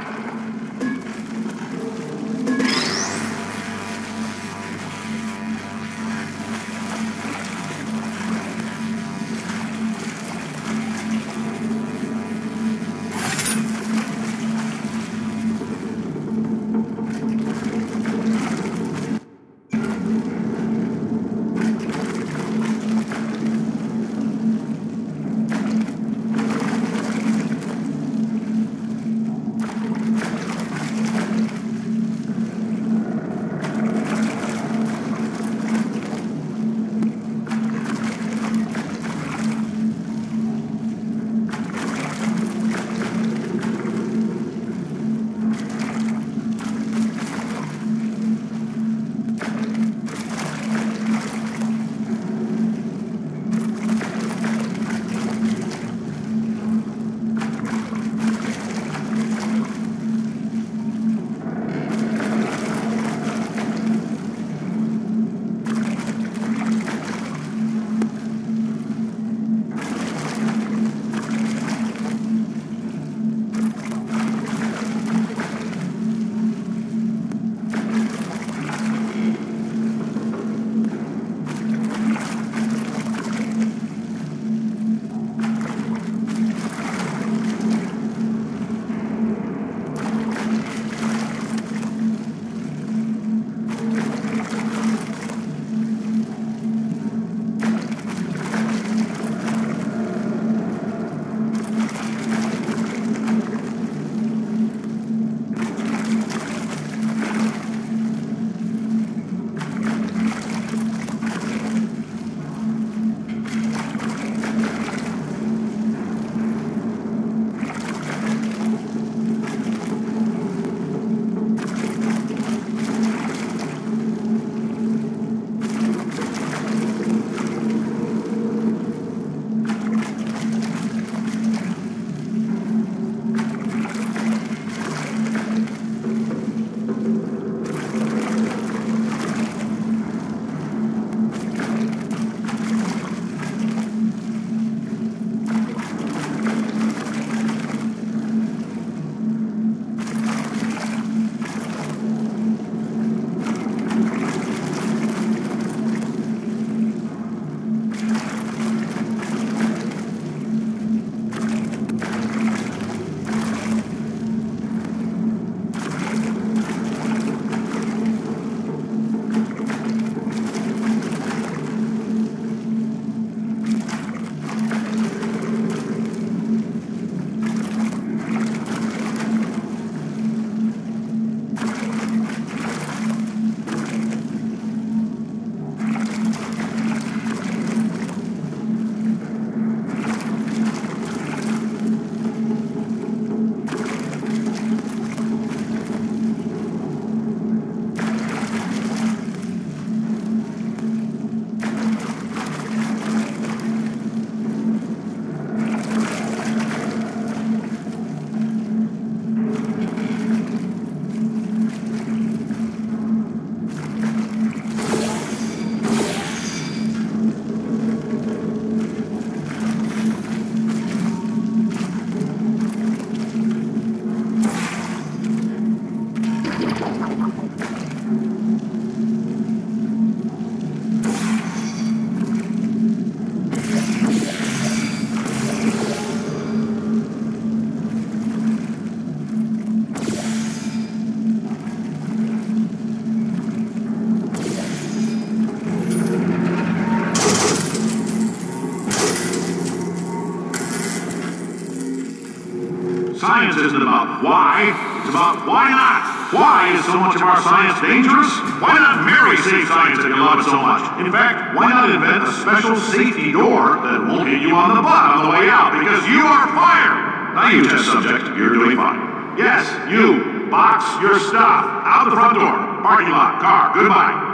Science isn't about why, it's about why not. Why is so much of our science dangerous? Why not marry safe science if you love it so much? In fact, why not invent a special safety door that won't hit you on the butt on the way out because you are fired? Now you test subject, you're doing fine. Yes, you, box your stuff. Out the front door, parking lot, car, goodbye.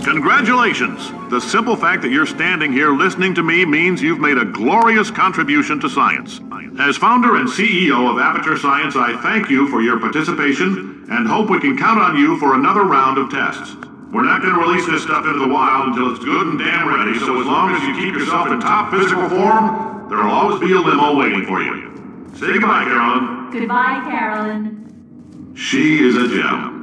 Congratulations! The simple fact that you're standing here listening to me means you've made a glorious contribution to science. As founder and CEO of Aperture Science, I thank you for your participation and hope we can count on you for another round of tests. We're not going to release this stuff into the wild until it's good and damn ready, so as long as you keep yourself in top physical form, there'll always be a limo waiting for you. Say goodbye, Carolyn. Goodbye, Carolyn. She is a gem.